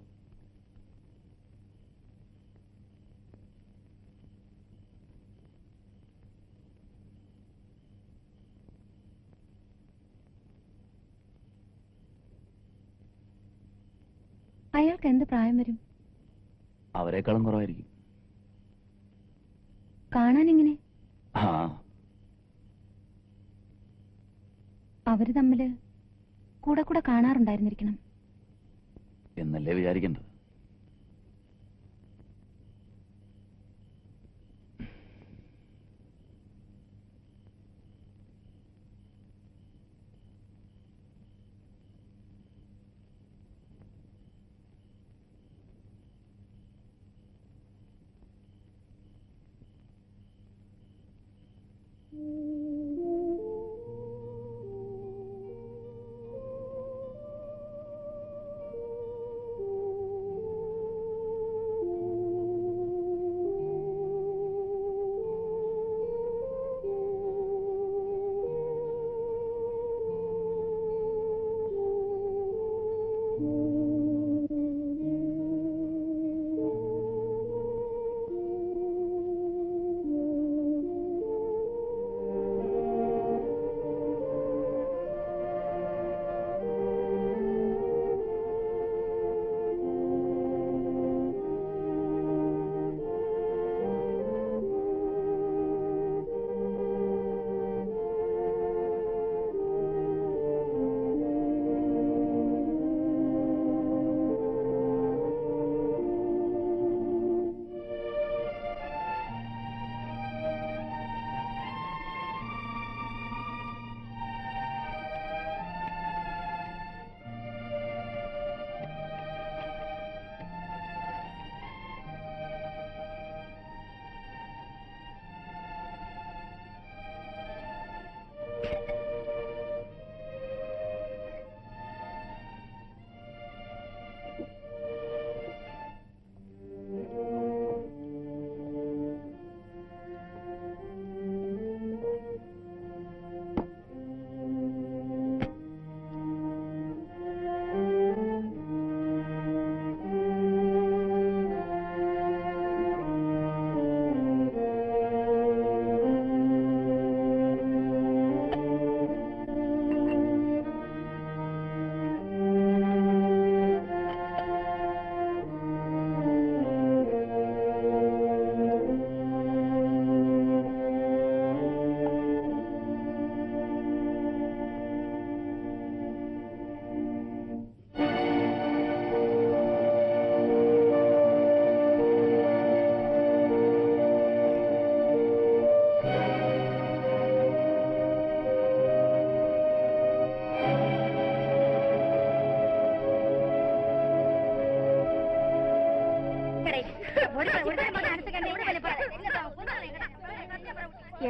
അയാൾക്ക് എന്ത് പ്രായം വരും? അവരെക്കാളും കുറവായിരിക്കും. കാണാനിങ്ങനെ? ആ, അവര് തമ്മില് കൂടെ കൂടെ കാണാറുണ്ടായിരുന്നിരിക്കണം എന്നല്ലേ വിചാരിക്കേണ്ടത്.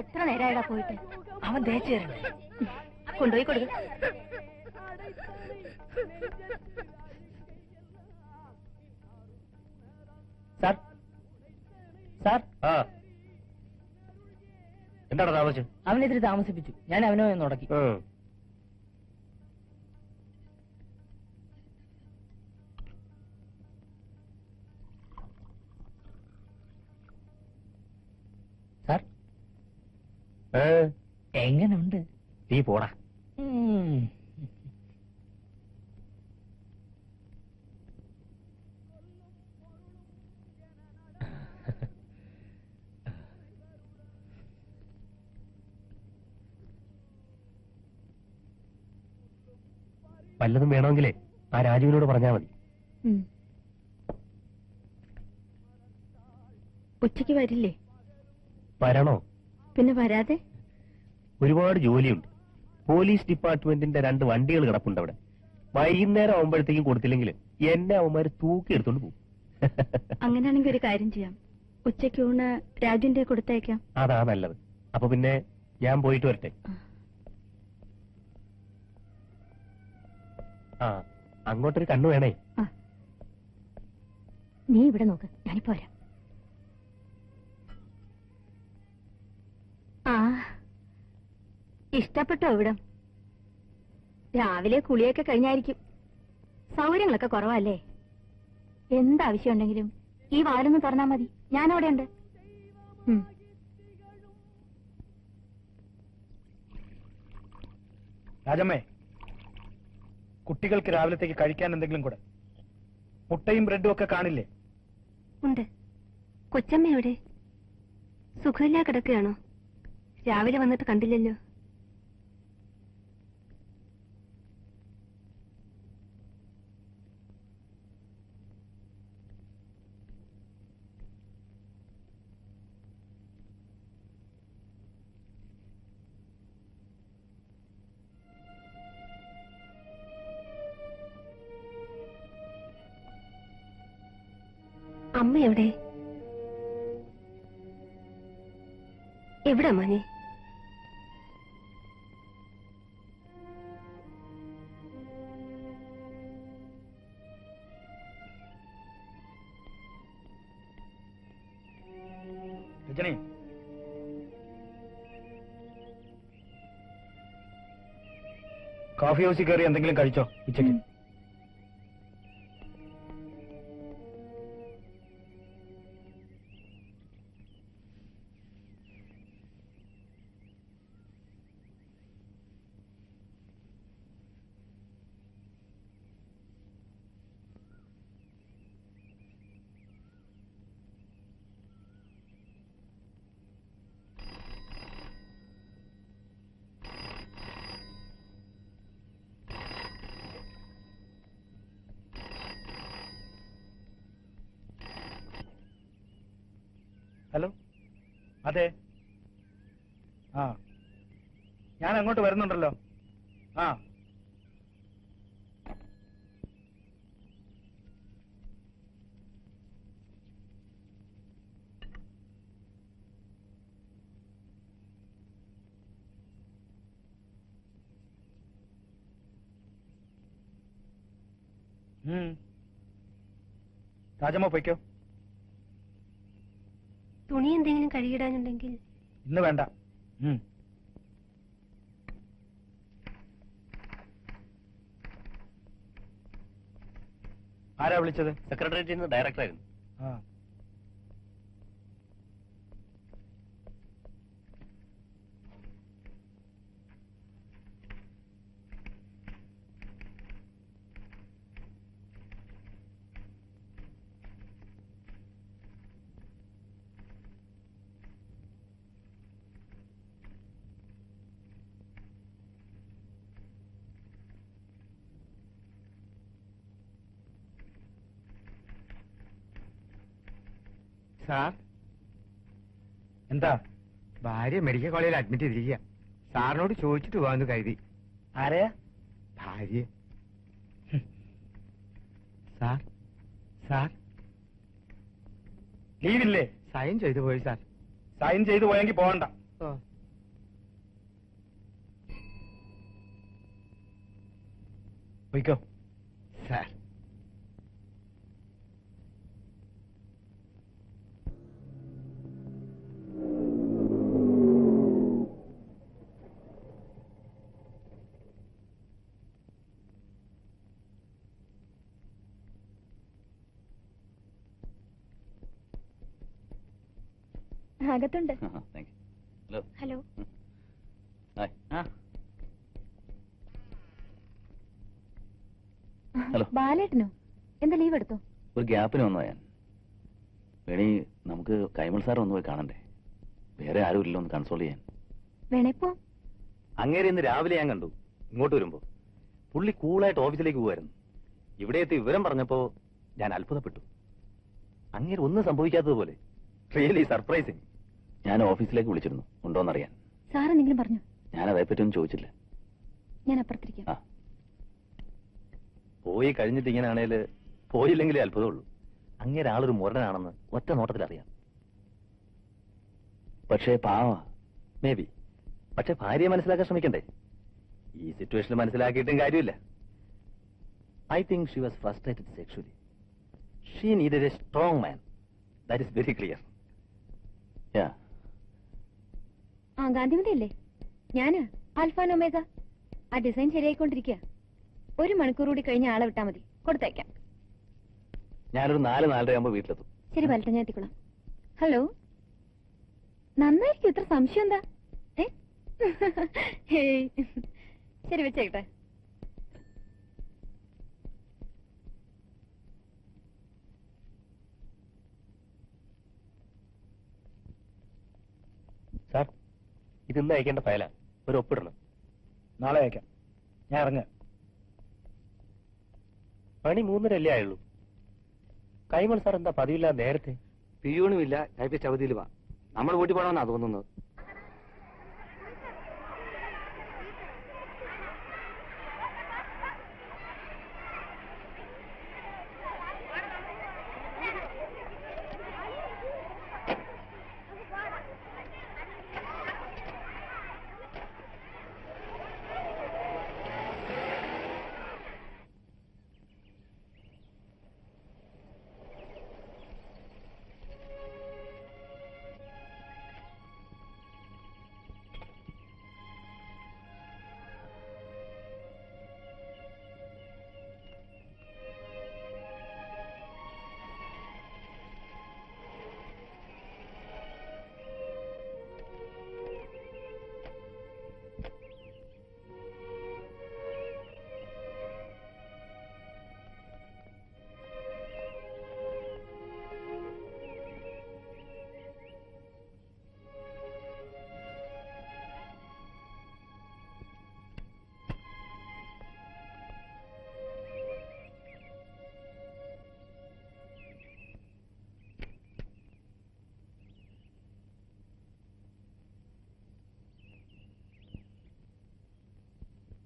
എത്ര നേരമായിടാ പോയിട്ട്? അവൻ തേച്ചു തരണ്ടേ? കൊണ്ടുപോയി കൊടുക്ക. സാർ സാർ എന്താണ് താമസിച്ചു? അവനെതിരെ താമസിപ്പിച്ചു. ഞാൻ അവനോ എന്ന് ഉടക്കി. സാർ എങ്ങനുണ്ട്? നീ പോടാ. വല്ലതും വേണമെങ്കിലേ ആ രാജുവിനോട് പറഞ്ഞാൽ മതി. ഉച്ചയ്ക്ക് വരില്ലേ? വരണോ? പിന്നെ വരാതെ? ഒരുപാട് ജോലിയുണ്ട്. പോലീസ് ഡിപ്പാർട്ട്മെന്റിന്റെ 2 വണ്ടികൾ കിടപ്പുണ്ട് അവിടെ. വൈകുന്നേരം ആവുമ്പോഴത്തേക്കും കൊടുത്തില്ലെങ്കിൽ എന്നെ അവന്മാര് തൂക്കിയെടുത്തോണ്ട് പോകും. അങ്ങനെയാണെങ്കിൽ ഒരു കാര്യം ചെയ്യാം, ഉച്ചയ്ക്ക് ഊണ് രാജുവിന്റെ കൊടുത്തേക്കാം. അതാ നല്ലത്. അപ്പൊ പിന്നെ ഞാൻ പോയിട്ട് വരട്ടെ. ആ, അങ്ങോട്ടൊരു കണ്ണു വേണേ. നീ ഇവിടെ നോക്ക്, ഞാനിപ്പോ വരാം. ആ, ഇഷ്ടപ്പെട്ടോ ഇവിടം? രാവിലെ കുളിയൊക്കെ കഴിഞ്ഞായിരിക്കും. സൗകര്യങ്ങളൊക്കെ കുറവല്ലേ? എന്താവശ്യം ഉണ്ടെങ്കിലും ഈ വാലൊന്ന് തുറന്നാ മതി, ഞാനവിടെ ഉണ്ട്. രാജമ്മേ, കുട്ടികൾക്ക് രാവിലത്തേക്ക് കഴിക്കാൻ എന്തെങ്കിലും കൂടെ. മുട്ടയും ബ്രെഡും ഒക്കെ കാണില്ലേ? ഉണ്ട്. കൊച്ചമ്മ എവിടെ? സുഖമില്ലാ കിടക്കുകയാണോ? രാവിലെ വന്നിട്ട് കണ്ടില്ലല്ലോ. അമ്മ എവിടെ? എവിടെ മോനെ? രജനി, കോഫി ഹൗസിൽ കയറി എന്തെങ്കിലും കഴിച്ചോ ഉച്ചയ്ക്ക്? ഹലോ, അതെ. ആ, ഞാൻ അങ്ങോട്ട് വരുന്നുണ്ടല്ലോ. ആ, രാജമ്മ പോയിക്കോ. തുണി എന്തെങ്കിലും കഴുകിടാനുണ്ടെങ്കിൽ ഇന്ന് വേണ്ട. ആരാ വിളിച്ചത്? സെക്രട്ടേറിയറ്റിൽ നിന്ന് ഡയറക്ടറായിരുന്നു. ആ, സാർ, എന്താ? ഭാര്യ മെഡിക്കൽ കോളേജിൽ അഡ്മിറ്റ് ചെയ്തിരിക്കുക. സാറിനോട് ചോദിച്ചിട്ട് പോവാന്ന് കരുതി. ആരെയാ? ഭാര്യ. Sir, sir, ലീവില്ലേ? സൈൻ ചെയ്തു പോയി സാർ. സൈൻ ചെയ്തു പോയെങ്കിൽ പോകണ്ട. ഓ. പോയിക്കോ സാർ. അകത്തുണ്ട്. ഹലോ. ഹലോ. ഹലോ. ബാലേട്ടനോ? എന്താ ലീവ് എടുത്തോ? ഒരു ഗ്യാപ്പിന് വന്നോ ഞാൻ. വേണി നമുക്ക് കൈമൾ സാർ ഒന്ന് പോയി കാണണ്ടേ? വേറെ ആരും ഇല്ലല്ലോ ഒന്ന് കൺസോൾ ചെയ്യാൻ. വേണേപ്പോ അങ്ങേരെ ഇന്ന് രാവിലെ ഞാൻ കണ്ടു. ഇങ്ങോട്ട് വരുമ്പോ പുള്ളി കൂളായിട്ട് ഓഫീസിലേക്ക് പോകുമായിരുന്നു. ഇവിടെ എത്തി വിവരം പറഞ്ഞപ്പോ ഞാൻ അത്ഭുതപ്പെട്ടു. അങ്ങേര് ഒന്നും സംഭവിക്കാത്തതുപോലെ. Really surprising. ഞാൻ ഓഫീസിലേക്ക് വിളിച്ചിരുന്നു, ഉണ്ടോന്നറിയാൻ. സാർ എന്തെങ്കിലും പറഞ്ഞു? ഞാൻ അതേപ്പറ്റി ഒന്നും ചോദിച്ചില്ല. ഞാൻ അപ്പുറത്തിരിക്കാം. ആ, പോയി കഴിഞ്ഞിട്ട് ഇങ്ങനെയാണേല് പോയില്ലെങ്കിലേ അത്ഭുതമുള്ളൂ. അങ്ങേരെ ആളൊരു മുരടനാണെന്ന് ഒറ്റ നോട്ടത്തിൽ അറിയാം. പക്ഷേ പാവ മേ ബി. പക്ഷെ ഭാര്യയെ മനസ്സിലാക്കാൻ ശ്രമിക്കണ്ടേ? ഈ സിറ്റുവേഷനിൽ മനസ്സിലാക്കിയിട്ടും കാര്യമില്ല. I think she was frustrated sexually. She needed A strong man. That is very clear. ആ ഗാന്ധിമതി അല്ലേ? ഞാന് ആൽഫാൻ ഒമേഗ. ആ ഡിസൈൻ ശരിയായിക്കൊണ്ടിരിക്കുക. 1 മണിക്കൂർ കൂടി കഴിഞ്ഞ ആളെ വിട്ടാ മതി, കൊടുത്തേക്കാം. ഞാനൊരു 4-4:30 ആകുമ്പോ വീട്ടിലെത്തും. ശരി, വലട്ടെ, ഞാൻ എത്തിക്കോളാം. ഹലോ. നന്നായിരിക്കും. ഇത്ര സംശയം എന്താ? ശരി, വെച്ചേക്കട്ടെ. സാർ, ഇത് ഇന്ന് അയക്കേണ്ട ഫയലാ. ഒരു ഒപ്പിടണം. നാളെ അയക്കാം. ഞാൻ ഇറങ്ങ. പണി 3:30 ആയുള്ളൂ. കൈമൾ സാർ എന്താ പതിവില്ല നേരത്തെ? പിയൂണും ഇല്ല, ടൈപ്പിസ്റ്റ് അവധിയിൽ വാ. നമ്മൾ വീട്ടിൽ പോകണമെന്നാ തോന്നുന്നത്.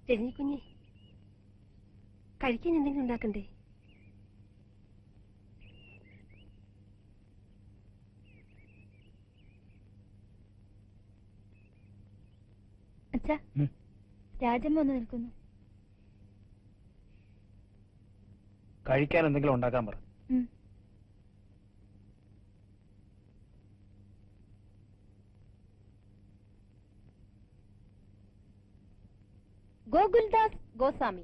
രജനി കുഞ്ഞെ, കഴിക്കാൻ എന്തെങ്കിലും ഉണ്ടാക്കണ്ടേ? അച്ഛാ, രാജമ്മ ഒന്ന് നിൽക്കുന്നു. കഴിക്കാൻ എന്തെങ്കിലും ഉണ്ടാക്കാൻ പറ. ഗോകുൽദാസ് ഗോസ്വാമി.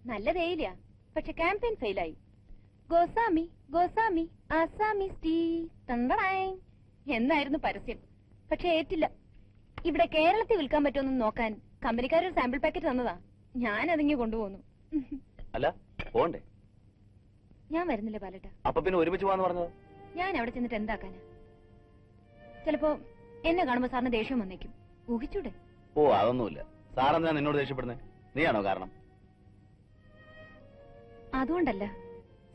നല്ല തേയില, പക്ഷെ ക്യാമ്പയിൻ ഫെയിലായി. ഗോസ്വാമി ഗോസ്വാമി ആസാമി ടീ തണ്ടടായി എന്നായിരുന്നു പരസ്യം. പക്ഷെ ഏറ്റില്ല. ഇവിടെ കേരളത്തിൽ വിൽക്കാൻ പറ്റുമെന്ന് നോക്കാൻ കമ്പനിക്കാരൊരു സാമ്പിൾ പാക്കറ്റ് തന്നതാ. ഞാൻ അതിങ്ങ് കൊണ്ടുപോന്നു. അല്ല, പോണ്ടേ? ഞാൻ വരുന്നില്ല ബാലേട്ട. അപ്പൊ പിന്നെ ഒരുമിച്ച് പോവാന്ന് പറഞ്ഞത്? ഞാൻ അവിടെ ചെന്നിട്ട് എന്താക്കാനാ? ചിലപ്പോ എന്നെ കാണുമ്പോ സാറിന് ദേഷ്യം വന്നേക്കും. ഊഹിച്ചൂടെ? ഓ, അതൊന്നുമില്ല. സാറെന്താ നിന്നോട് ദേഷ്യപ്പെടുന്നത്? നീയാണോ കാരണം? അതുകൊണ്ടല്ല,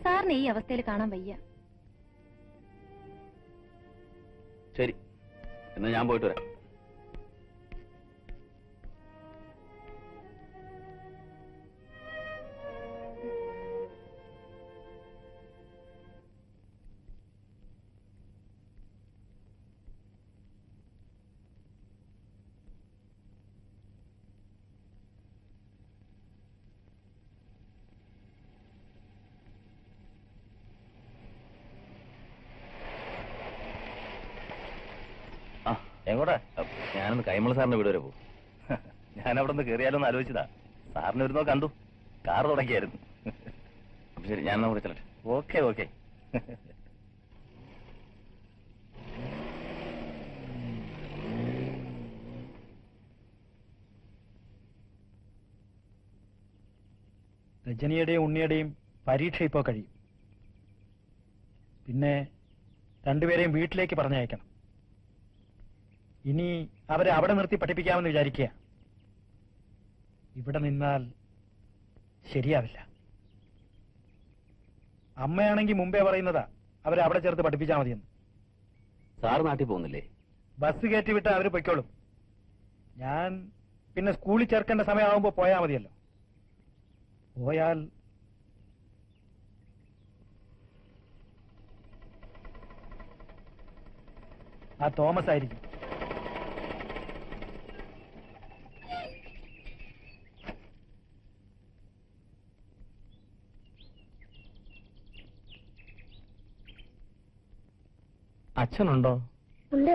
സാറിന് ഈ അവസ്ഥയിൽ കാണാൻ വയ്യ. ശരി, എന്നാ ഞാൻ പോയിട്ട് വരാം. എങ്ങോട്ടാ? ഞാനൊന്ന് കൈമള സാറിന്റെ വീട് വരെ പോകും. ഞാൻ അവിടെ നിന്ന് കയറിയാലോന്ന് ആലോചിച്ചതാ. സാറിന് വരുന്നോ കണ്ടു, കാർ തുടങ്ങിയായിരുന്നു. അപ്പൊ ശരി, ഞാൻ കൂടെ ചെല്ലട്ടെ. Okay okay. രജനിയുടെയും ഉണ്ണിയുടെയും പരീക്ഷ ഇപ്പോ കഴിയും. പിന്നെ രണ്ടുപേരെയും വീട്ടിലേക്ക് പറഞ്ഞയക്കണം. ഇനി അവരെ അവിടെ നിർത്തി പഠിപ്പിക്കാമെന്ന് വിചാരിക്കുക. ഇവിടെ നിന്നാൽ ശരിയാവില്ല. അമ്മയാണെങ്കിൽ മുമ്പേ പറയുന്നതാ അവരെ അവിടെ ചേർത്ത് പഠിപ്പിച്ചാൽ മതിയെന്ന്. സാറ് നാട്ടിൽ പോകുന്നില്ലേ? ബസ് കയറ്റി വിട്ടാൽ അവര് പൊയ്ക്കോളും. ഞാൻ പിന്നെ സ്കൂളിൽ ചേർക്കേണ്ട സമയമാകുമ്പോ പോയാൽ മതിയല്ലോ. പോയാൽ ആ തോമസ് ആയിരിക്കും. അച്ഛനുണ്ടോ? ഉണ്ട്.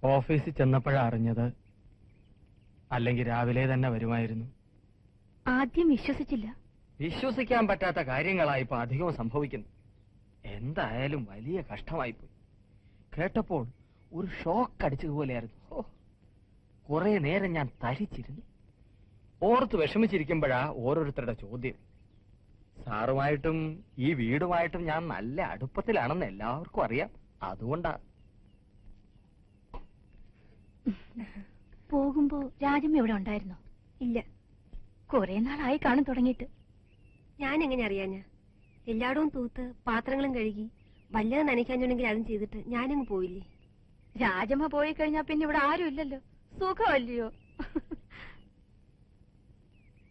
ഓഫീസിൽ ചെന്നപ്പോഴാ അറിഞ്ഞത്. അല്ലെങ്കിൽ രാവിലെ തന്നെ വരുമായിരുന്നു. ആദ്യം വിശ്വസിച്ചില്ല. വിശ്വസിക്കാൻ പറ്റാത്ത കാര്യങ്ങളായി ഇപ്പൊ അധികവും സംഭവിക്കുന്നു. എന്തായാലും വലിയ കഷ്ടമായിപ്പോയി. കേട്ടപ്പോൾ ഒരു ഷോക്ക് അടിച്ചതുപോലെയായിരുന്നു. കുറെ നേരം ഞാൻ തരിച്ചിരുന്നു. ഓർത്ത് വിഷമിച്ചിരിക്കുമ്പോഴാ ഓരോരുത്തരുടെ ചോദ്യം. സാറുമായിട്ടും ഈ വീടുമായിട്ടും ഞാൻ നല്ല അടുപ്പത്തിലാണെന്ന് എല്ലാവർക്കും അറിയാം. അതുകൊണ്ടാ. പോകുമ്പോ രാജമ്മ ഇവിടെ ഉണ്ടായിരുന്നോ? ഇല്ല. കുറെ നാളായി കാണും തുടങ്ങിയിട്ട്. ഞാൻ എങ്ങനെ അറിയാഞ്ഞ? എല്ലായിടവും തൂത്ത് പാത്രങ്ങളും കഴുകി വല്ലത് നനയ്ക്കാഞ്ഞുണ്ടെങ്കിൽ അതും ചെയ്തിട്ട് ഞാനങ്ങ് പോയില്ലേ. രാജമ്മ പോയി കഴിഞ്ഞാ പിന്നെ ഇവിടെ ആരും ഇല്ലല്ലോ. സുഖമല്ലയോ?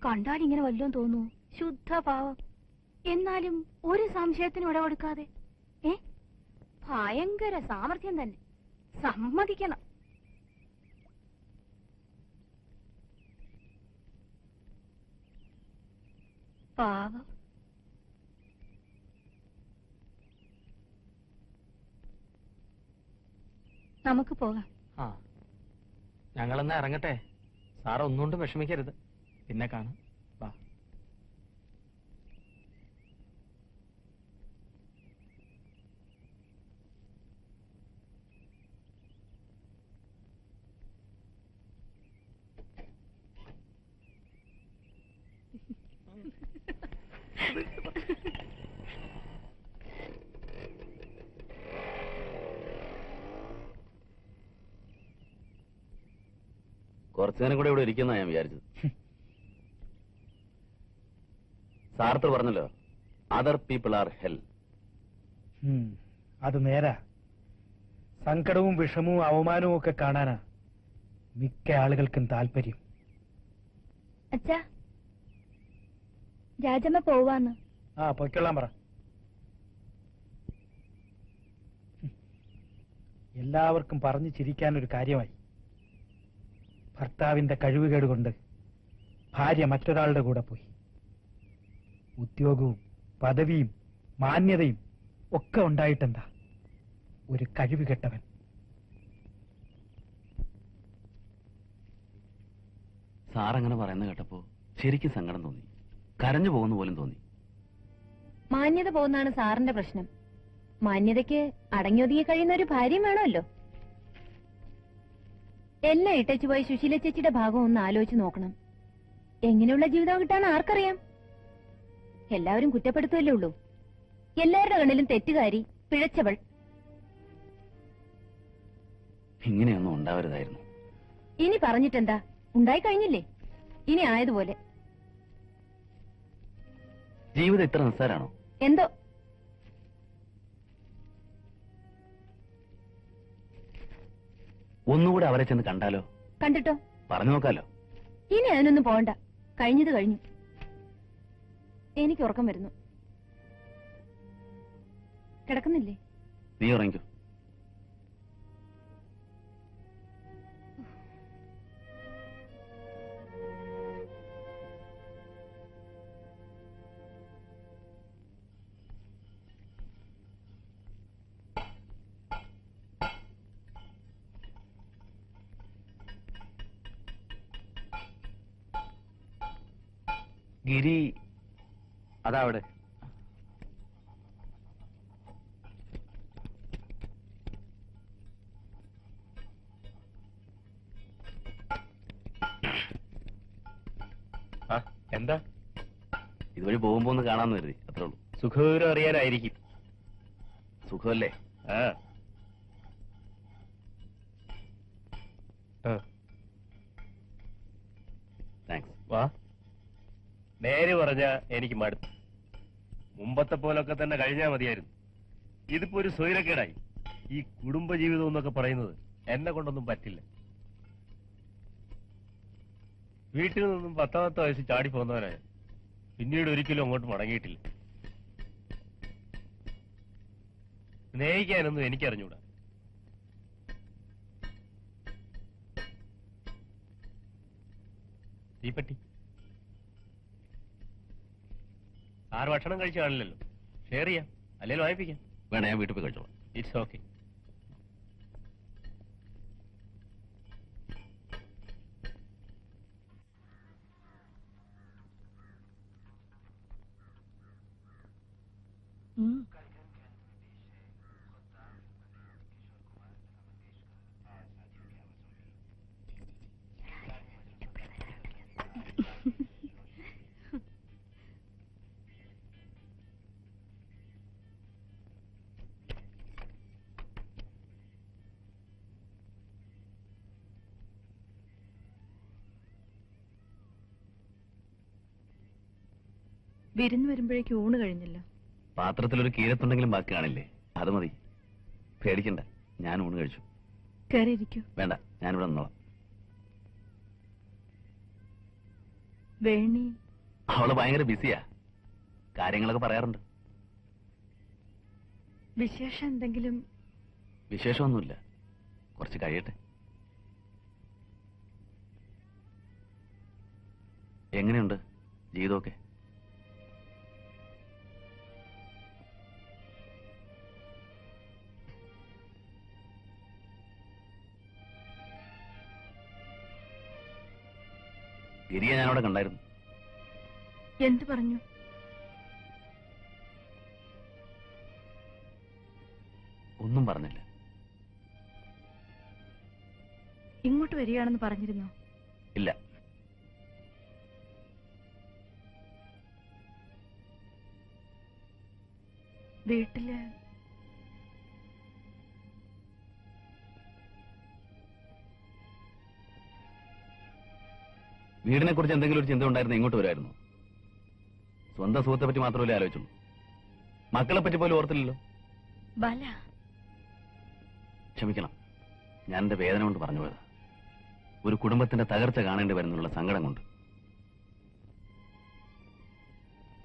കണ്ടാൽ ഇങ്ങനെ വല്ലോം തോന്നൂ. ശുദ്ധ പാവം. എന്നാലും ഒരു സംശയത്തിന് ഇട കൊടുക്കാതെ. ഭയങ്കര സാമർഥ്യം തന്നെ, സമ്മതിക്കണം. പാവം. നമുക്ക് പോകാം. ഞങ്ങളെന്നാ ഇറങ്ങട്ടെ. സാറ് ഒന്നുകൊണ്ടും വിഷമിക്കരുത്. പിന്നെ കാണാം. വാ. കുറച്ചു നേരം കൂടെ ഇവിടെ ഇരിക്കുന്ന ഞാൻ വിചാരിച്ചത്. സാർത്ത് പറഞ്ഞല്ലോ, അതർ പീപ്പിൾ ആർ ഹെൽ. അത് നേരാ. സങ്കടവും വിഷമവും അവമാനവും ഒക്കെ കാണാനാ മിക്ക ആളുകൾക്കും താല്പര്യം. അച്ഛാ, രാജമ്മ പോവാന്ന്. പൊയ്ക്കൊള്ളാൻ പറ. എല്ലാവർക്കും പറഞ്ഞു ചിരിക്കാനൊരു കാര്യമായി. ഭർത്താവിന്റെ കഴിവുകേട് കൊണ്ട് ഭാര്യ മറ്റൊരാളുടെ കൂടെ പോയി. ഉദ്യോഗവും പദവിയും മാന്യതയും ഒക്കെ ഉണ്ടായിട്ടെന്താ, ഒരു കഴിവുകെട്ടവൻ. സാറങ്ങനെ പറയുന്ന കേട്ടപ്പോ ശരിക്കും സങ്കടം തോന്നി. കരഞ്ഞു പോകുന്ന പോലും തോന്നി. മാന്യത പോകുന്നതാണ് സാറിന്റെ പ്രശ്നം. മാന്യതയ്ക്ക് അടങ്ങിയൊതുങ്ങി കഴിയുന്ന ഒരു ഭാര്യയും വേണമല്ലോ. എല്ലാം ഇട്ടച്ചു പോയി സുശീല ചേച്ചിയുടെ ഭാഗം ഒന്ന് ആലോചിച്ച് നോക്കണം. എങ്ങനെയുള്ള ജീവിതം കിട്ടാൻ ആർക്കറിയാം? എല്ലാവരും കുറ്റപ്പെടുത്തുകയല്ലേ ഉള്ളൂ. എല്ലാവരുടെ കണ്ണിലും തെറ്റുകാരി, പിഴച്ചവൾ. ഇങ്ങനെയൊന്നും ഉണ്ടാവരുതായിരുന്നു. ഇനി പറഞ്ഞിട്ടെന്താ, ഉണ്ടായി കഴിഞ്ഞില്ലേ. ഇനി ആയതുപോലെ. ജീവിതം ഇത്ര നിസ്സാരാണോ? എന്തോ ഒന്നുകൂടെ അവരെ ചെന്ന് കണ്ടാലോ? കണ്ടിട്ടോ? പറഞ്ഞു നോക്കാലോ. ഇനി അതിനൊന്നും പോകണ്ട. കഴിഞ്ഞത് കഴിഞ്ഞു. എനിക്ക് ഉറക്കം വരുന്നു. കിടക്കുന്നില്ലേ? നീ ഉറങ്ങിക്കോ. ഗിരി അതാ അവിടെ. എന്താ? ഇതുവഴി പോകുമ്പോ ഒന്ന് കാണാന്ന് കരുതി, അത്രേ ഉള്ളൂ. സുഖവിവരം അറിയാനായിരിക്കും. സുഖമല്ലേ? താങ്ക്സ്. വാ. നേര് പറഞ്ഞ എനിക്ക് മടുത്തു. മുമ്പത്തെ പോലൊക്കെ തന്നെ കഴിഞ്ഞാൽ മതിയായിരുന്നു. ഇതിപ്പോ ഒരു സ്വൈരക്കേടായി. ഈ കുടുംബജീവിതം എന്നൊക്കെ പറയുന്നത് എന്നെ കൊണ്ടൊന്നും പറ്റില്ല. വീട്ടിൽ നിന്നും 10 വയസ്സ് ചാടി പോന്നവനായ പിന്നീട് ഒരിക്കലും അങ്ങോട്ട് മടങ്ങിയിട്ടില്ല. സ്നേഹിക്കാനൊന്നും എനിക്കറിഞ്ഞൂടാ. തീപ്പെട്ടി ആറ് ഭക്ഷണം കഴിച്ചു കാണില്ലല്ലോ. ഷെയർ ചെയ്യാം, അല്ലെങ്കിൽ വായിപ്പിക്കാം. വേണ്ട, ഞാൻ വീട്ടിൽ പോയി കഴിച്ചോളാം. It's okay. വിരുന്ന് വരുമ്പോഴേക്ക് ഊണ് കഴിഞ്ഞല്ലോ. പാത്രത്തിലൊരു കീരത്തുണ്ടെങ്കിലും ബാക്കി കാണില്ലേ? അത് മതി, പേടിക്കണ്ട. ഞാൻ ഊണ് കഴിച്ചു. കയറിയിരിക്കൂ. വേണ്ട, ഞാനിവിടെ നിന്നോളാം. വേണി അവള് ഭയങ്കര ബിസിയാ, കാര്യങ്ങളൊക്കെ പറയാറുണ്ട്. വിശേഷം എന്തെങ്കിലും? വിശേഷമൊന്നുമില്ല, കുറച്ച് കഴിയട്ടെ. എങ്ങനെയുണ്ട് ജീവിതമൊക്കെ? ഗിരിയെ ഞാനവിടെ കണ്ടായിരുന്നു. എന്ത് പറഞ്ഞു? ഒന്നും പറഞ്ഞില്ല. ഇങ്ങോട്ട് വരികയാണെന്ന് പറഞ്ഞിരുന്നോ? ഇല്ല. വീട്ടില് വീടിനെ കുറിച്ച് എന്തെങ്കിലും ഒരു ചിന്ത ഉണ്ടായിരുന്നു ഇങ്ങോട്ട് വരുമായിരുന്നു. സ്വന്തം സുഹൃത്തെ പറ്റി മാത്രമല്ലേ ആലോചിച്ചുള്ളൂ. മക്കളെ പറ്റി പോലും ഓർത്തില്ലല്ലോ. ബല, ക്ഷമിക്കണം, ഞാൻ എന്റെ വേദന കൊണ്ട് പറഞ്ഞു പോയതാ. ഒരു കുടുംബത്തിന്റെ തകർച്ച കാണേണ്ടി വരുന്നുള്ള സങ്കടം കൊണ്ട്.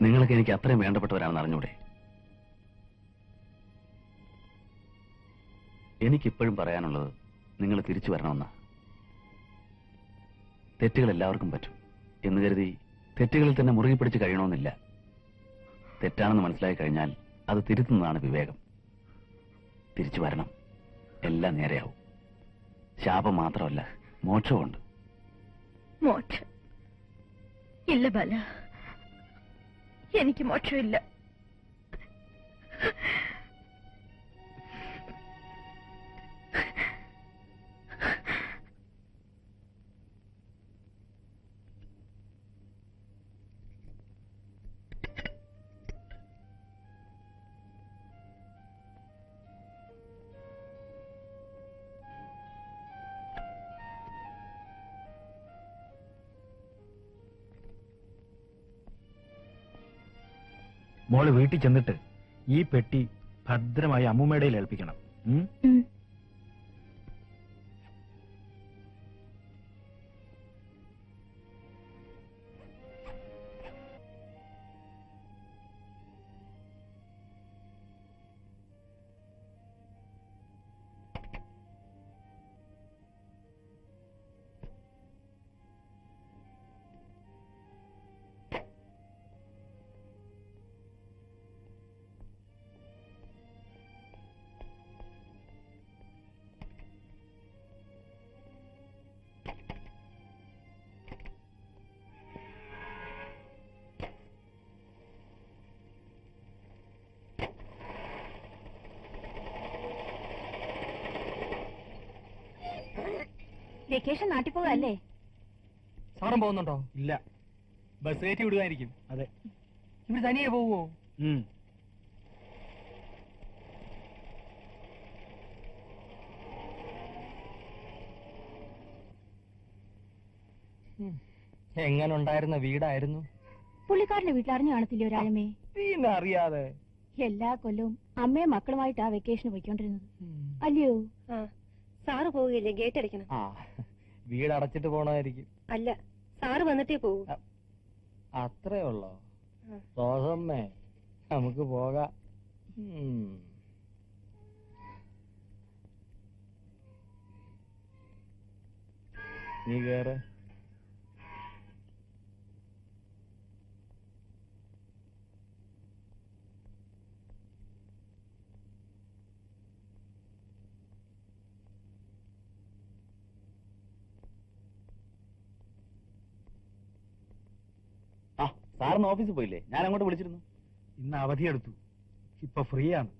നിങ്ങൾക്ക് എനിക്ക് അത്രയും വേണ്ടപ്പെട്ടവരാണെന്ന് അറിഞ്ഞൂടെ? എനിക്കിപ്പോഴും പറയാനുള്ളത് നിങ്ങൾ തിരിച്ചു വരണമെന്നാ. തെറ്റുകൾ എല്ലാവർക്കും പറ്റും എന്ന് കരുതി തെറ്റുകളിൽ തന്നെ മുറുകി പിടിച്ച് കഴിയണമെന്നില്ല. തെറ്റാണെന്ന് മനസ്സിലായി കഴിഞ്ഞാൽ അത് തിരുത്തുന്നതാണ് വിവേകം. തിരിച്ചു വരണം, എല്ലാം നേരെയാവും. ശാപം മാത്രമല്ല, മോക്ഷമുണ്ട്. മോക്ഷം ഇല്ല ബല, എനിക്ക് മോക്ഷമില്ല. മോള് വീട്ടിൽ ചെന്നിട്ട് ഈ പെട്ടി ഭദ്രമായി അമ്മൂമ്മയുടെ ഏൽപ്പിക്കണം. വെക്കേഷൻ നാട്ടിൽ പോകല്ലേ? സാറും പോകുന്നുണ്ടോ? ഇല്ല. ബസ് കയറ്റി വിടുമായിരിക്കും. അതെ. ഇവര് തനിയെ പോവോ? എങ്ങനെ ഉണ്ടായിരുന്ന വീടായിരുന്നു? പുള്ളിക്കാരന്റെ വീട്ടിൽ അറിഞ്ഞു കാണത്തില്ലേ ഒരാളുമേ? പിന്നെ അറിയാതെ എല്ലാ കൊല്ലവും അമ്മയും മക്കളുമായിട്ടാ വെക്കേഷന് പോയിക്കൊണ്ടിരുന്നത്, അല്ലയോ? സാറ് പോവുകയില്ലേ? ഗേറ്റ് അടയ്ക്കണം. ആ, വീട് അടച്ചിട്ട് പോണായിരിക്കും. അല്ല, സാറ് വന്നിട്ടേ പോകൂ. അത്രേ ഉള്ളോ? റോസമ്മേ, നമുക്ക് പോകാം. നീ കേറ്. സാറിന് ഓഫീസിൽ പോയില്ലേ? ഞാൻ അങ്ങോട്ട് വിളിച്ചിരുന്നു. ഇന്ന് അവധിയെടുത്തു. ഇപ്പൊ ഫ്രീ ആണ്.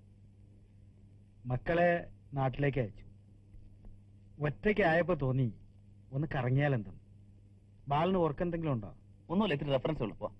മക്കളെ നാട്ടിലേക്ക് അയച്ചു. ഒറ്റയ്ക്ക് ആയപ്പോ തോന്നി ഒന്ന് കറങ്ങിയാലെന്താ. ബാലിന് വർക്ക് എന്തെങ്കിലും ഉണ്ടോ? ഒന്നുമില്ല, ഇത്തിരി റെഫറൻസ് ഉള്ളു.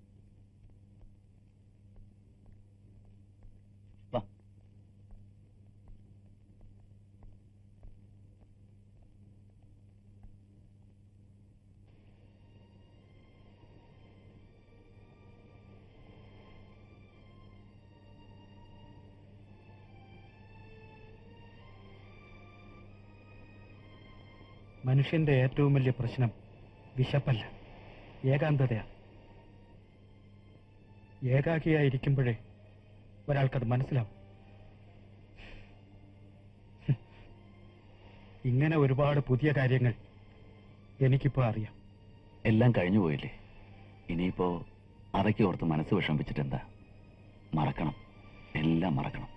മനുഷ്യന്റെ ഏറ്റവും വലിയ പ്രശ്നം വിശപ്പല്ല, ഏകാന്തതയാണ്. ഏകാകിയായിരിക്കുമ്പോഴേ ഒരാൾക്കത് മനസ്സിലാവും. ഇങ്ങനെ ഒരുപാട് പുതിയ കാര്യങ്ങൾ എനിക്കിപ്പോ അറിയാം. എല്ലാം കഴിഞ്ഞു പോയില്ലേ? ഇനിയിപ്പോ അതൊക്കെ ഓർത്ത് മനസ്സ് വിഷമിച്ചിട്ടെന്താ? മറക്കണം, എല്ലാം മറക്കണം.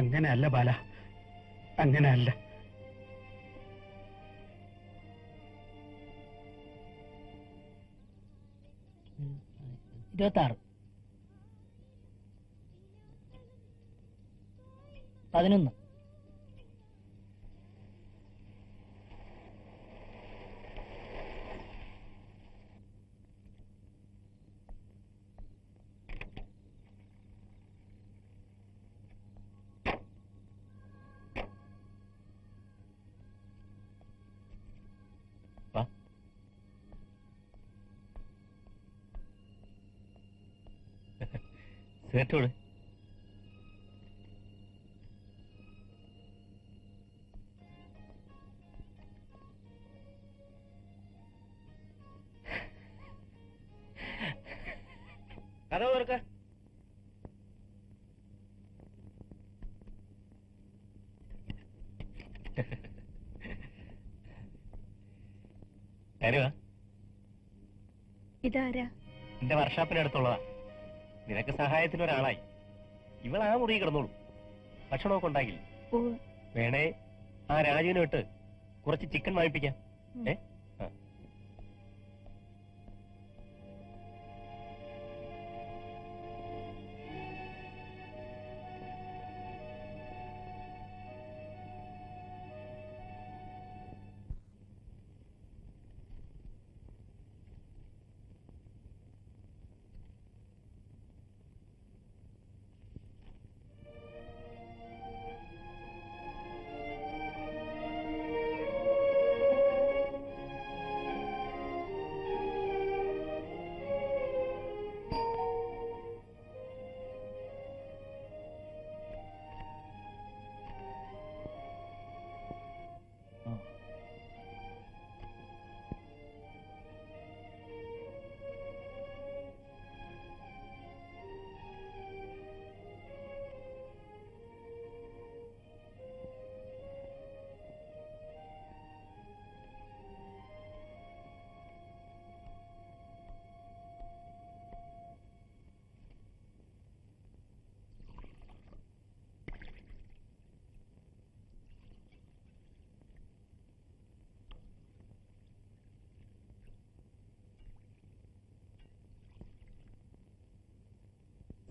അങ്ങനെയല്ല ബാല, അങ്ങനെയല്ല. ഇരുപത്താറ് 11 കേട്ടോളൂ. കഥ ഓർക്ക. കാര്യമാ? ഇതാരാ? എന്റെ വർക്ക്ഷോപ്പിനടുത്തുള്ളതാ. നിനക്ക് സഹായത്തിന് ഒരാളായി. ഇവൾ ആ മുറി കിടന്നോളൂ. ഭക്ഷണമൊക്കെ ഉണ്ടാകില്ല. വേണേ ആ രാജുവിനെ ഇട്ട് കുറച്ച് ചിക്കൻ വാങ്ങിപ്പിക്കാം.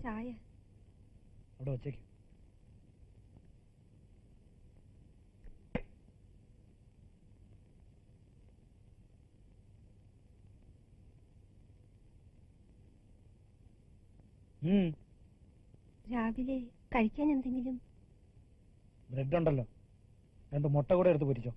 ചായ അവിടെ വച്ചേക്ക്. രാവിലെ കഴിക്കാൻ എന്തെങ്കിലും? ബ്രെഡ് ഉണ്ടല്ലോ, 2 മുട്ട കൂടെ എടുത്ത് പൊരിച്ചോ.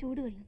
ചൂടുവെള്ളം.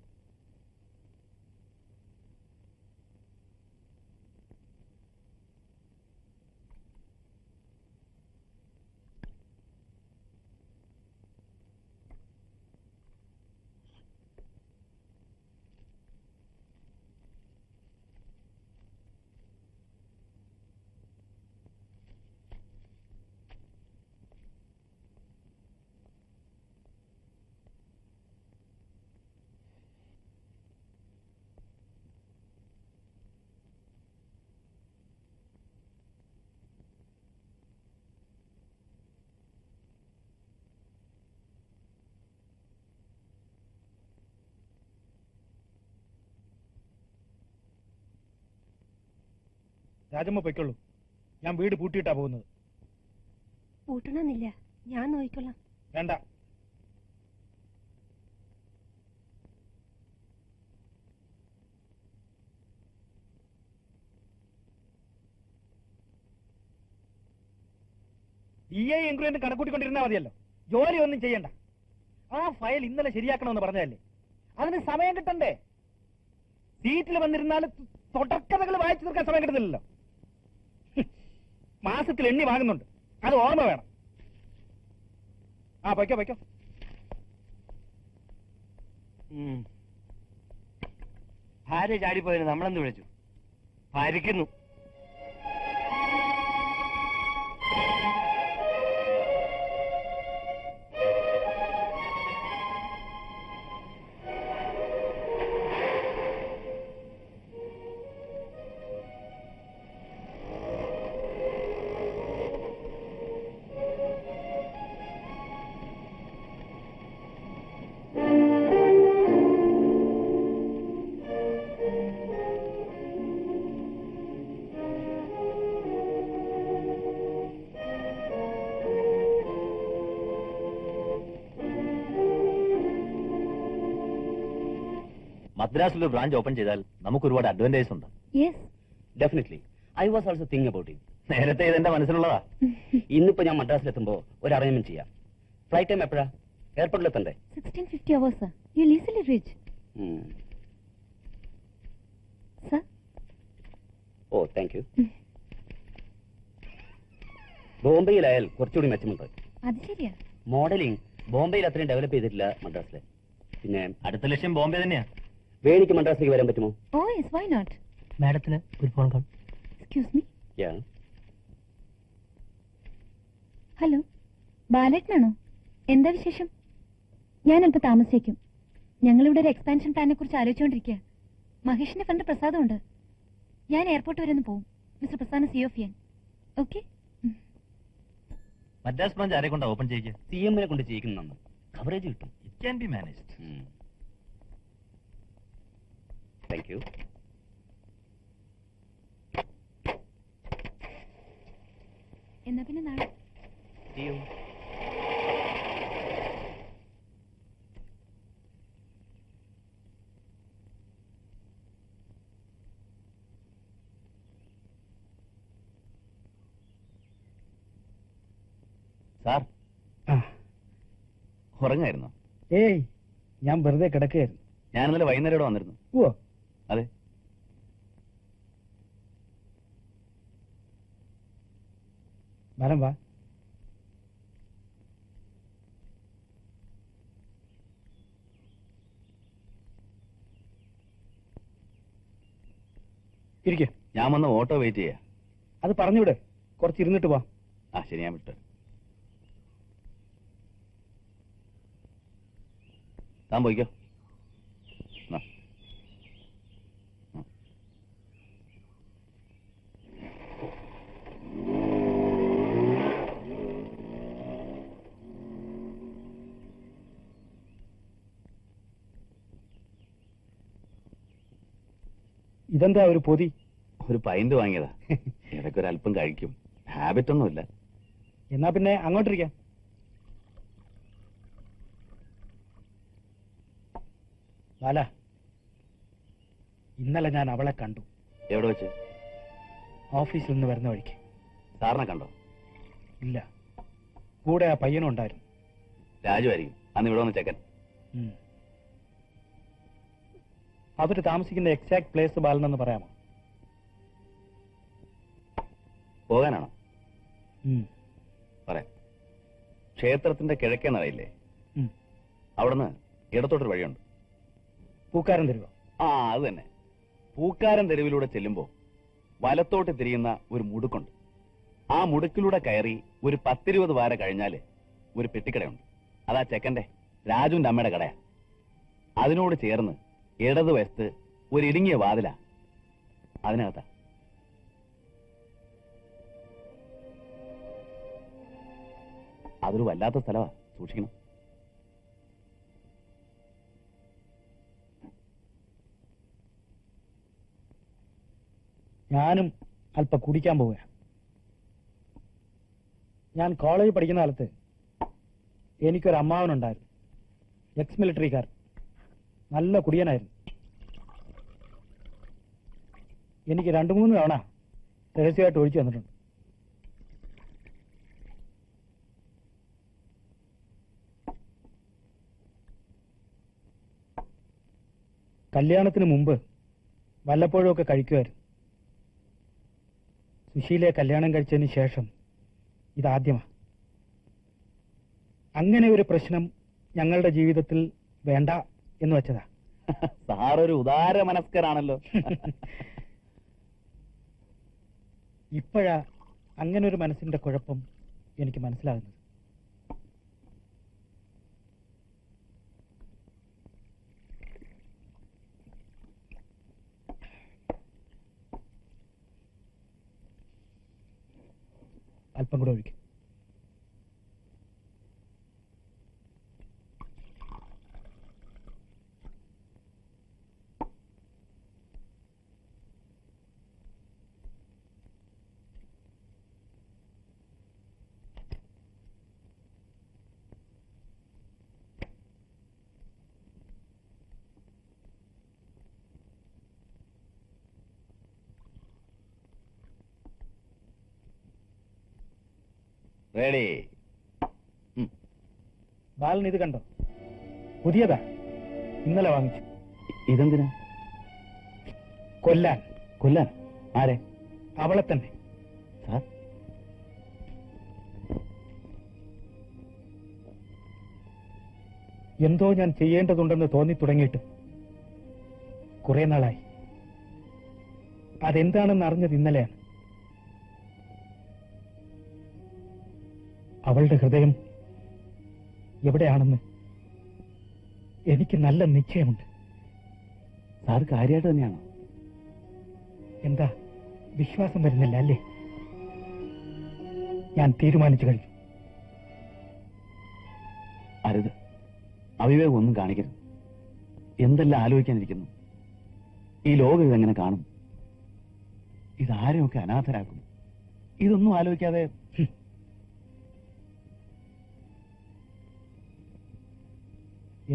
രാജമ്മ പൊയ്ക്കൊള്ളൂ, ഞാൻ വീട് പൂട്ടിയിട്ടാ പോകുന്നത്. പൂട്ടണമെന്നില്ല, ഞാൻ നോക്കിക്കൊള്ളാം. വേണ്ട. എൻക്വയറിന് കണക്കൂട്ടിക്കൊണ്ടിരുന്നാ മതിയല്ലോ, ജോലി ഒന്നും ചെയ്യണ്ട. ആ ഫയൽ ഇന്നലെ ശരിയാക്കണമെന്ന് പറഞ്ഞതല്ലേ, അതിന് സമയം കിട്ടണ്ടേ? സീറ്റിൽ വന്നിരുന്നാൽ തുടക്കഥകൾ വായിച്ചു തീർക്കാൻ സമയം കിട്ടുന്നില്ലല്ലോ. മാസത്തിൽ എണ്ണി വാങ്ങുന്നുണ്ട്, അത് ഓർമ്മ വേണം. പൊയ്ക്കോ പൊയ്ക്കോ. ഭാര്യ ചാടിപ്പോയതിന് നമ്മളെന്ത് വിളിച്ചു? ഭരിക്കുന്നു. മദ്രാസിൽ ഒരു ബ്രാഞ്ച് ഓപ്പൺ ചെയ്താൽ നമുക്ക് ഒരുപാട് അഡ്വാൻറ്റേജ് ഉണ്ട്. Definitely I was also think about it. നേരത്തെ ഇതെന്റെ മനസ്സിലുള്ളതാ. ഇന്നിപ്പോ ഞാൻ മദ്രാസിലെത്തുമ്പോ ഒരു അറേഞ്ച്മെന്റ് ചെയ്യാം. ഫ്ലൈറ്റ് ടൈം എപ്പോഴാ? എയർപോർട്ടിലെത്തണ്ടേ? 1650 hours, sir. You'll easily reach. Sir? Oh, thank you. ബോംബെയിലായാൽ കുറച്ചുകൂടി മെച്ചമുണ്ട്. അത് ശരിയാ. മോഡലിംഗ് ബോംബെയിൽ അത്രയും ഡെവലപ്പ് ചെയ്തിട്ടില്ല മദ്രാസിലെ. പിന്നെ അടുത്ത ലക്ഷ്യം ബോംബെ തന്നെയാ. വേണിക്ക് മദ്രാസിലേക്ക് വരാൻ പറ്റുമോ? Oh, yes, why not? മാഡത്തിന് ഒരു phone call. Excuse me. Yeah. Hello, ബാലേട്ടനാണോ? എന്താ വിശേഷം? ഞാനല്പം താമസിക്കും. ഞങ്ങളിവിടെ ഒരു എക്സ്പാൻഷൻ പ്ലാനെ കുറിച്ച് ആലോചിച്ചുകൊണ്ടിരിക്കുക. മഹേഷിന്റെ ഫ്രണ്ട് പ്രസാദുണ്ട്. ഞാൻ എയർപോർട്ട് വരെ ഒന്ന് പോകും. മിസ്റ്റർ പ്രസാദ് സി ഓഫ് ചെയ്യാൻ. ഓക്കെ? മദ്രാസ് ബ്രാഞ്ച് ആരെ കൊണ്ടാ ഓപ്പൺ ചെയ്യുക? CM-നെ കൊണ്ട് ചെയ്യിക്കുന്നു. കവറേജ് കിട്ടും. It can be managed. Thank you. എന്നാ പിന്നെ നാളെ. See you. സാർ, ഉറങ്ങായിരുന്നോ? ഏയ്, ഞാൻ വെറുതെ കിടക്കുകയായിരുന്നു. ഞാൻ ഇന്നലെ വൈകുന്നേരം ഇവിടെ വന്നിരുന്നു. ഓ, അതെ. വരം വാ. ഇരിക്കെ. ഞാൻ വന്ന് ഓട്ടോ വെയിറ്റ് ചെയ്യാ. അത് പറഞ്ഞുവിടെ, കുറച്ച് ഇരുന്നിട്ട് വാ. ശരി, ഞാൻ വിട്ടു. താൻ പോയിക്കോ. ഇതെന്താ ഒരു പൊതി? ഒരു പൈന്റ് വാങ്ങിയതാ. ഇടയ്ക്ക് ഒരു അല്പം കഴിക്കും. ഹാബിറ്റ് ഒന്നുമില്ല. എന്നാ പിന്നെ അങ്ങോട്ടിരിക്കാം. ബാല, ഇന്നലെ ഞാൻ അവളെ കണ്ടു. എവിടെ വെച്ച്? ഓഫീസിൽ നിന്ന് വരുന്ന വഴിക്ക്. സാറിനെ കണ്ടോ? ഇല്ല, കൂടെ ആ പയ്യനും ഉണ്ടായിരുന്നു. രാജു ആയിരിക്കും. അന്ന് ഇവിടെ വന്ന് ചെക്കൻ. അവര് താമസിക്കുന്ന എക്സാക്ട് പ്ലേസ് ബാലനെന്ന് പറയാമോ? പോകാനാണോ? പറയാം. ക്ഷേത്രത്തിന്റെ കിഴക്കേ നടയില്ലേ, അവിടുന്ന് ഇടത്തോട്ടൊരു വഴിയുണ്ട്. പൂക്കാരൻ തെരുവോ? ആ, അത് തന്നെ. പൂക്കാരൻ തെരുവിലൂടെ ചെല്ലുമ്പോ വലത്തോട്ട് തിരിയുന്ന ഒരു മുടുക്കുണ്ട്. ആ മുടുക്കിലൂടെ കയറി ഒരു 10-20 വാര കഴിഞ്ഞാല് ഒരു പെട്ടിക്കടയുണ്ട്. അതാ ചെക്കന്റെ, രാജുവിന്റെ അമ്മയുടെ കടയാ. അതിനോട് ചേർന്ന് ഇടതുവശത്ത് ഒരു ഇടുങ്ങിയ വാതിലാ. അതിനകത്താ. അതൊരു വല്ലാത്ത സ്ഥലമാ, സൂക്ഷിക്കണം. ഞാനും അല്പം കുടിക്കാൻ പോവുക. ഞാൻ കോളേജിൽ പഠിക്കുന്ന കാലത്ത് എനിക്കൊരു അമ്മാവനുണ്ടായിരുന്നു. എക്സ് മിലിറ്ററിക്കാരൻ. നല്ല കുടിയനായിരുന്നു. എനിക്ക് 2-3 തവണ രഹസ്യമായിട്ട് ഒഴിച്ചു തന്നിട്ടുണ്ട്. കല്യാണത്തിന് മുമ്പ് വല്ലപ്പോഴും ഒക്കെ കഴിക്കുമായിരുന്നു. സുശീലയെ കല്യാണം കഴിച്ചതിന് ശേഷം ഇതാദ്യമാണ്. അങ്ങനെ ഒരു പ്രശ്നം ഞങ്ങളുടെ ജീവിതത്തിൽ വേണ്ട എന്ന് വെച്ചതാ. സാറൊരു ഉദാര മനസ്കരാണല്ലോ. ഇപ്പോഴാ അങ്ങനെ ഒരു മനസ്സിന്റെ കുഴപ്പം എനിക്ക് മനസ്സിലാകുന്നത്. അല്പം കൂടെ ഒഴിക്കും. റെഡി. ബാലൻ ഇത് കണ്ടോ? പുതിയതാ, ഇന്നലെ വാങ്ങിച്ചു. ഇതെന്തിനാ? കൊല്ലാൻ. കൊല്ലാൻ? ആരെ? അവളെ തന്നെ. സാർ, എന്തോ ഞാൻ ചെയ്യേണ്ടതുണ്ടെന്ന് തോന്നി തുടങ്ങിയിട്ട് കുറെ നാളായി. അതെന്താണെന്ന് അറിഞ്ഞത് ഇന്നലെയാണ്. അവളുടെ ഹൃദയം എവിടെയാണെന്ന് എനിക്ക് നല്ല നിശ്ചയമുണ്ട്. സാർ കാര്യമായിട്ട് തന്നെയാണോ? എന്താ വിശ്വാസം വരുന്നില്ല അല്ലേ? ഞാൻ തീരുമാനിച്ചു കഴിഞ്ഞു. അരുത്, അവിവേകം ഒന്നും കാണിക്കരുത്. എന്തെല്ലാം ആലോചിക്കാനിരിക്കുന്നു. ഈ ലോകം ഇതെങ്ങനെ കാണും? ഇതാരെയൊക്കെ അനാഥരാക്കും. ഇതൊന്നും ആലോചിക്കാതെ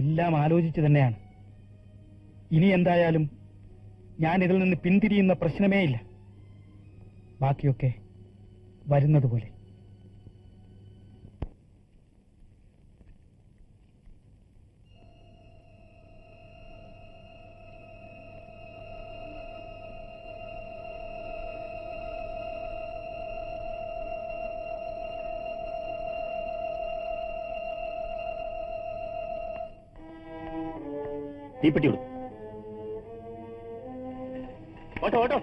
എല്ലാം ആലോചിച്ചു തന്നെയാണ്. ഇനി എന്തായാലും ഞാൻ ഇതിൽ നിന്ന് പിന്തിരിയുന്ന പ്രശ്നമേ ഇല്ല. ബാക്കിയൊക്കെ വരുന്നത് പോലെ. തീപ്പെട്ടി വിടും. Auto auto.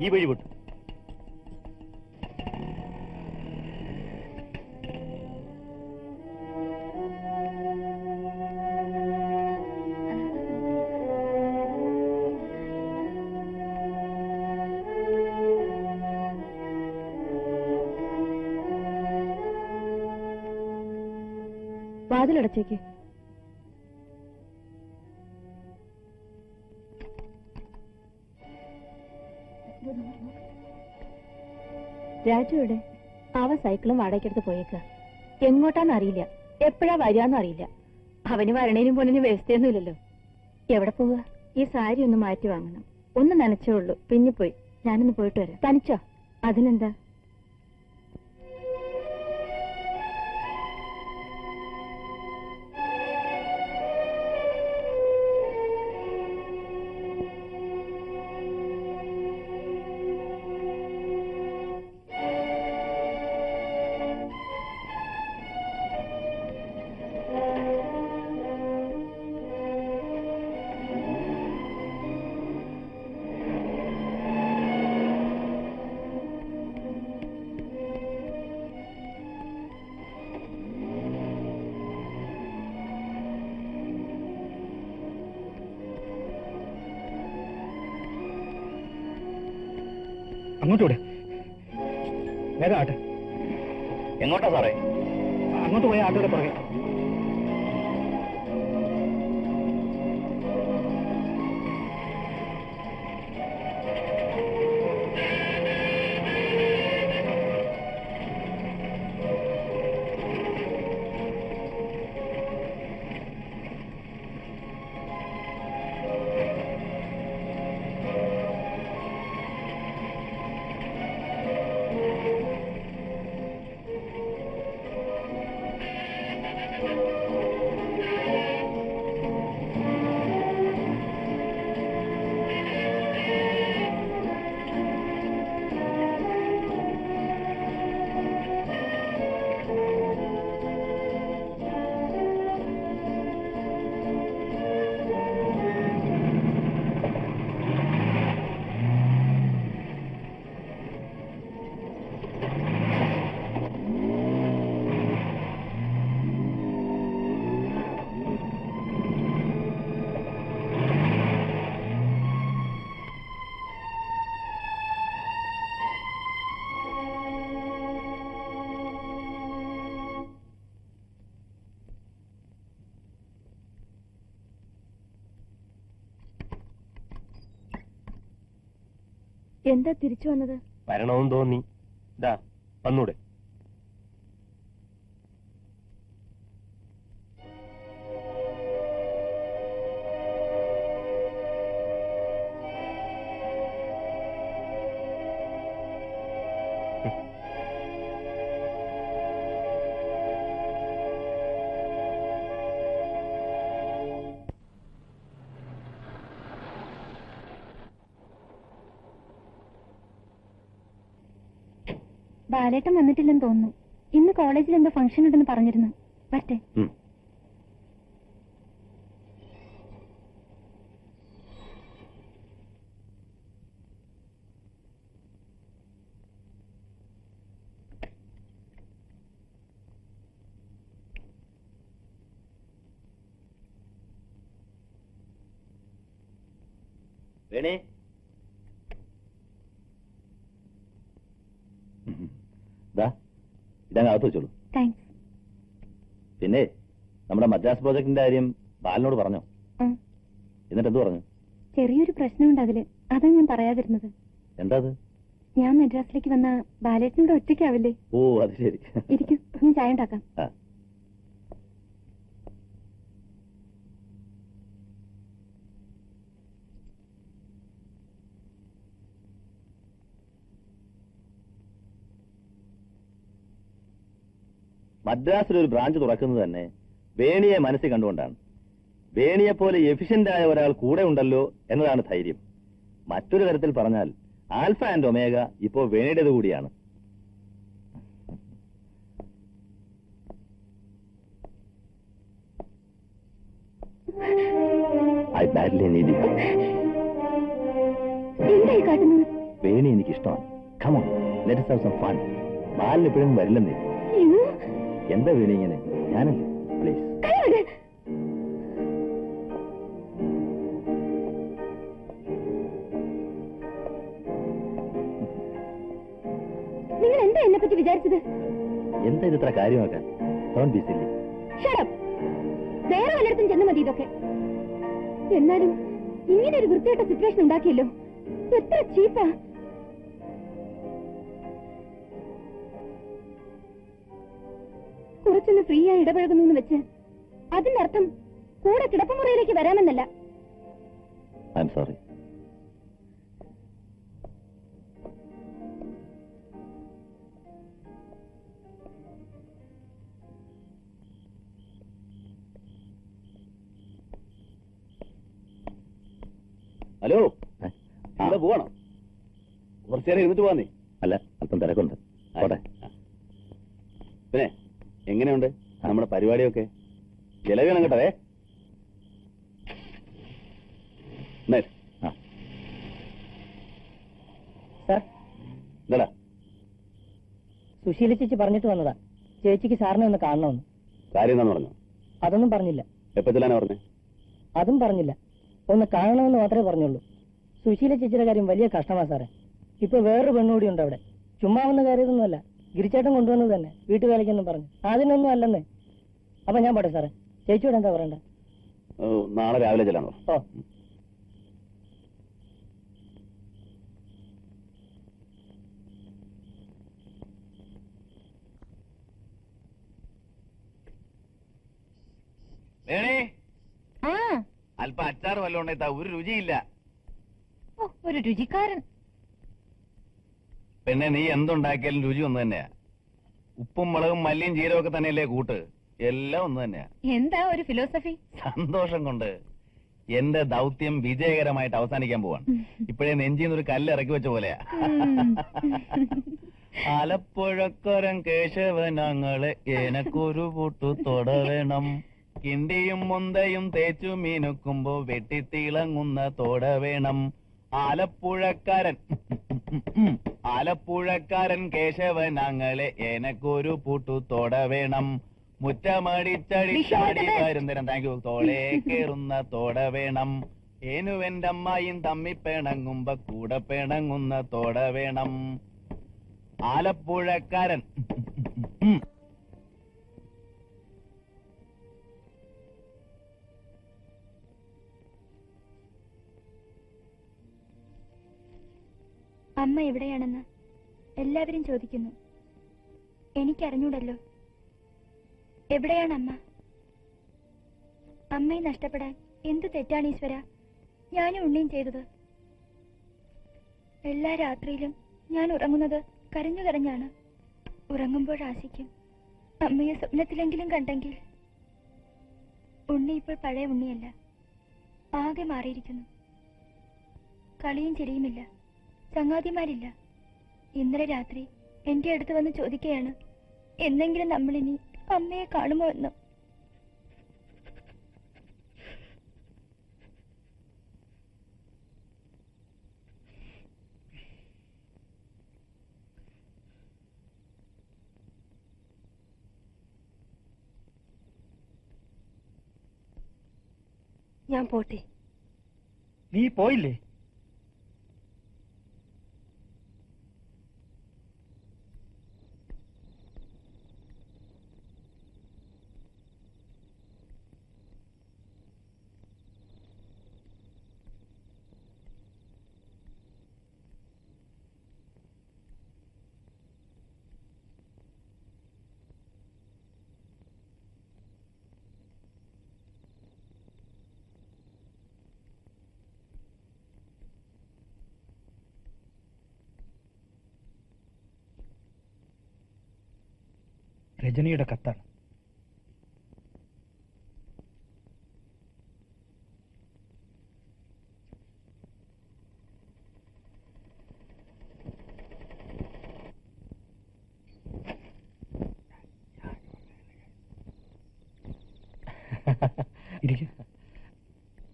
ഈ വഴി വിട്ടു. വാതിലടച്ചേക്ക്. രാജുവിടെ അവ സൈക്കിളും വാടകയ്ക്കെടുത്ത് പോയേക്ക. എങ്ങോട്ടാന്ന് അറിയില്ല, എപ്പോഴാ വരികയെന്നും അറിയില്ല. അവന് വരണേനും പോണേനും വ്യവസ്ഥയൊന്നുമില്ലല്ലോ. എവിടെ പോവുക? ഈ സാരി ഒന്ന് മാറ്റി വാങ്ങണം. ഒന്ന് നനച്ചേ ഉള്ളൂ, പിന്നിപ്പോയി. ഞാനൊന്ന് പോയിട്ട് വരാം. തനിച്ചോ? അതിനെന്താ? അങ്ങോട്ടൂടെ വേഗം ആട്ടെ. എങ്ങോട്ടാ സാറേ? അങ്ങോട്ട് പോയ ആട്ടോടെ പുറകെ. എന്താ തിരിച്ചു വന്നത്? വരണമെന്ന് തോന്നി. ഇതാ വന്നൂടെ? ബാലേട്ടൻ വന്നിട്ടില്ലെന്ന് തോന്നുന്നു. ഇന്ന് കോളേജിൽ എന്തോ ഫംഗ്ഷൻ ഉണ്ടെന്ന് പറഞ്ഞിരുന്നു. വരട്ടെ. വേണേ ഇതങ്ങകത്ത് വെച്ചോളൂ. പിന്നെ നമ്മുടെ മദ്രാസ് പ്രോജക്ടിന്റെ കാര്യം ബാലനോട് പറഞ്ഞോ? എന്നിട്ട് എന്ത് പറഞ്ഞു? ചെറിയൊരു പ്രശ്നമുണ്ട് അതില്. അതാ ഞാൻ പറയാതിരുന്നത്. എന്താ അത്? ഞാൻ മദ്രാസിലേക്ക് വന്ന ബാലേട്ടനോട് ഒറ്റയ്ക്കാവില്ലേ? ഓ അത് ശരി. ഇരിക്കും, ഞാൻ ചായ ഉണ്ടാക്കാം. മദ്രാസിൽ ഒരു ബ്രാഞ്ച് തുറക്കുന്നത് തന്നെ വേണിയെ മനസ്സിൽ കണ്ടുകൊണ്ടാണ്. വേണിയെ പോലെ എഫിഷ്യന്റ് ആയ ഒരാൾ കൂടെ ഉണ്ടല്ലോ എന്നതാണ് ധൈര്യം. മറ്റൊരു തരത്തിൽ പറഞ്ഞാൽ ആൽഫ ആൻഡ് ഒമേഗ ഇപ്പോ വേണിയുടേത് കൂടിയാണ്. I badly need you. Veni എനിക്കിഷ്ടമാണ്. Come on, let us have some fun. ബാലിന് എപ്പോഴും വരില്ലെന്നേ. എന്താ വേണി ഇങ്ങനെ? ഞാനല്ലേ, പ്ലീസ്. നിങ്ങൾ എന്താ എന്നെ പറ്റി വിചാരിച്ചത്? എന്താ ഇത് ഇത്ര കാര്യമാക്കാൻ? Don't be silly. Shut up. വേറെ വല്ലയിടത്തും ചെന്ന് മതി ഇതൊക്കെ. എന്നാലും ഇങ്ങനെ ഒരു വൃത്തിയായിട്ട സിറ്റുവേഷൻ ഉണ്ടാക്കിയല്ലോ. എത്ര ചീപ്പാ. കുറച്ചൊന്ന് ഫ്രീ ആയി ഇടപഴകുന്നു എന്ന് വെച്ച് അതിന്റെ അർത്ഥം കൂടെ കിടപ്പുമുറിയിലേക്ക് വരാമെന്നല്ല. I am sorry. ഹലോ, ഇവിടെ പോവാണോ? കുറച്ചു നേരം ഇരുന്നിട്ട് പോവാന്നേ. അല്ല, അല്പം തിരക്കുണ്ട്. പോട്ടെ. പിന്നെ എങ്ങനെയുണ്ട് നമ്മുടെ പരിപാടിയൊക്കെ? ചെലവേണം കേട്ടതേ. സാർ, എന്താടാ? സുശീല ചേച്ചി പറഞ്ഞിട്ട് വന്നതാ, ചേച്ചിക്ക് സാറിനെ ഒന്ന് കാണണമെന്ന്. കാര്യം എന്താന്ന് പറഞ്ഞു? അതൊന്നും പറഞ്ഞില്ല. എപ്പോ ചെല്ലാനാ പറഞ്ഞേ? അതും പറഞ്ഞില്ല. ഒന്ന് കാണണമെന്ന് മാത്രമേ പറഞ്ഞുള്ളൂ. സുശീല ചേച്ചിയുടെ കാര്യം വലിയ കഷ്ടമാ സാറേ. ഇപ്പൊ വേറൊരു പെണ്ണുകൂടി ഉണ്ട് അവിടെ. ചുമ്മാ വന്ന കാര്യമൊന്നുമല്ല, ഗിരിച്ചേട്ടൻ കൊണ്ടുവന്നത് തന്നെ, വീട്ടുവേലയ്ക്കെന്നും പറഞ്ഞു. അതിനൊന്നും അല്ലെന്നേ. അപ്പൊ ഞാൻ പോട്ടെ സാറേ. ചേച്ചിയോട് എന്താ പറയണ്ട? നാളെ രാവിലെ ചെല്ലാനോ? ഓ, അല്പ അച്ചാർ വല്ലോണ്ടാ, ഒരു രുചിയില്ല. ഒരു രുചിക്കാരൻ. പിന്നെ നീ എന്തുണ്ടാക്കിയാലും രുചി ഒന്ന് തന്നെയാ. ഉപ്പും മുളകും മല്ലിയും ജീരവും ഒക്കെ തന്നെയല്ലേ കൂട്ട്, എല്ലാം ഒന്ന് തന്നെയാ. എന്താ ഒരു ഫിലോസഫി? സന്തോഷം കൊണ്ട് എന്റെ ദൗത്യം വിജയകരമായിട്ട് അവസാനിക്കാൻ പോവാണ്. ഇപ്പോഴേ നെഞ്ചിന്ന് ഒരു കല്ല് ഇറക്കി വെച്ച പോലെയാ. ആലപ്പുഴക്കരൻ കേശവനങ്ങളെ എനക്കൊരു പൊട്ടു തൊടവേണം, കിണ്ടിയും മുന്തയും തേച്ചു മീനുക്കുമ്പോ വെട്ടിത്തിളങ്ങുന്ന തോട വേണം. ആലപ്പുഴക്കാരൻ കേശവനങ്ങളെ എനക്കൊരു പൊട്ടു തൊട വേണം, മുറ്റമടിച്ചടിച്ചാടി വരുന്നേരം താങ്ക് യു തോളേ കേറുന്ന തോട വേണം. ഏനുവെന്റെ അമ്മായും തമ്മി പിണങ്ങുമ്പോ കൂടെ പിണങ്ങുന്ന തോട വേണം. ആലപ്പുഴക്കാരൻ അമ്മ എവിടെയാണെന്ന് എല്ലാവരും ചോദിക്കുന്നു. എനിക്കറിഞ്ഞൂടല്ലോ. എവിടെയാണ് അമ്മ? അമ്മയെ നഷ്ടപ്പെടാൻ എന്ത് തെറ്റാണ് ഈശ്വര ഞാനും ഉണ്ണിയും ചെയ്തത്? എല്ലാ രാത്രിയിലും ഞാൻ ഉറങ്ങുന്നത് കരഞ്ഞു കരഞ്ഞാണ്. ഉറങ്ങുമ്പോൾ ആശിക്കും അമ്മയെ സ്വപ്നത്തിലെങ്കിലും കണ്ടെങ്കിൽ. ഉണ്ണി ഇപ്പോൾ പഴയ ഉണ്ണിയല്ല, ആകെ മാറിയിരിക്കുന്നു. കളിയും ചിരിയുമില്ല, ചങ്ങാതിമാരില്ല. ഇന്നലെ രാത്രി എന്റെ അടുത്ത് വന്ന് ചോദിക്കുകയാണ് എന്നെങ്കിലും നമ്മളിനി അമ്മയെ കാണുമോ എന്ന്. ഞാൻ പോട്ടെ. നീ പോയില്ലേ? രജനിയുടെ കത്താണ്.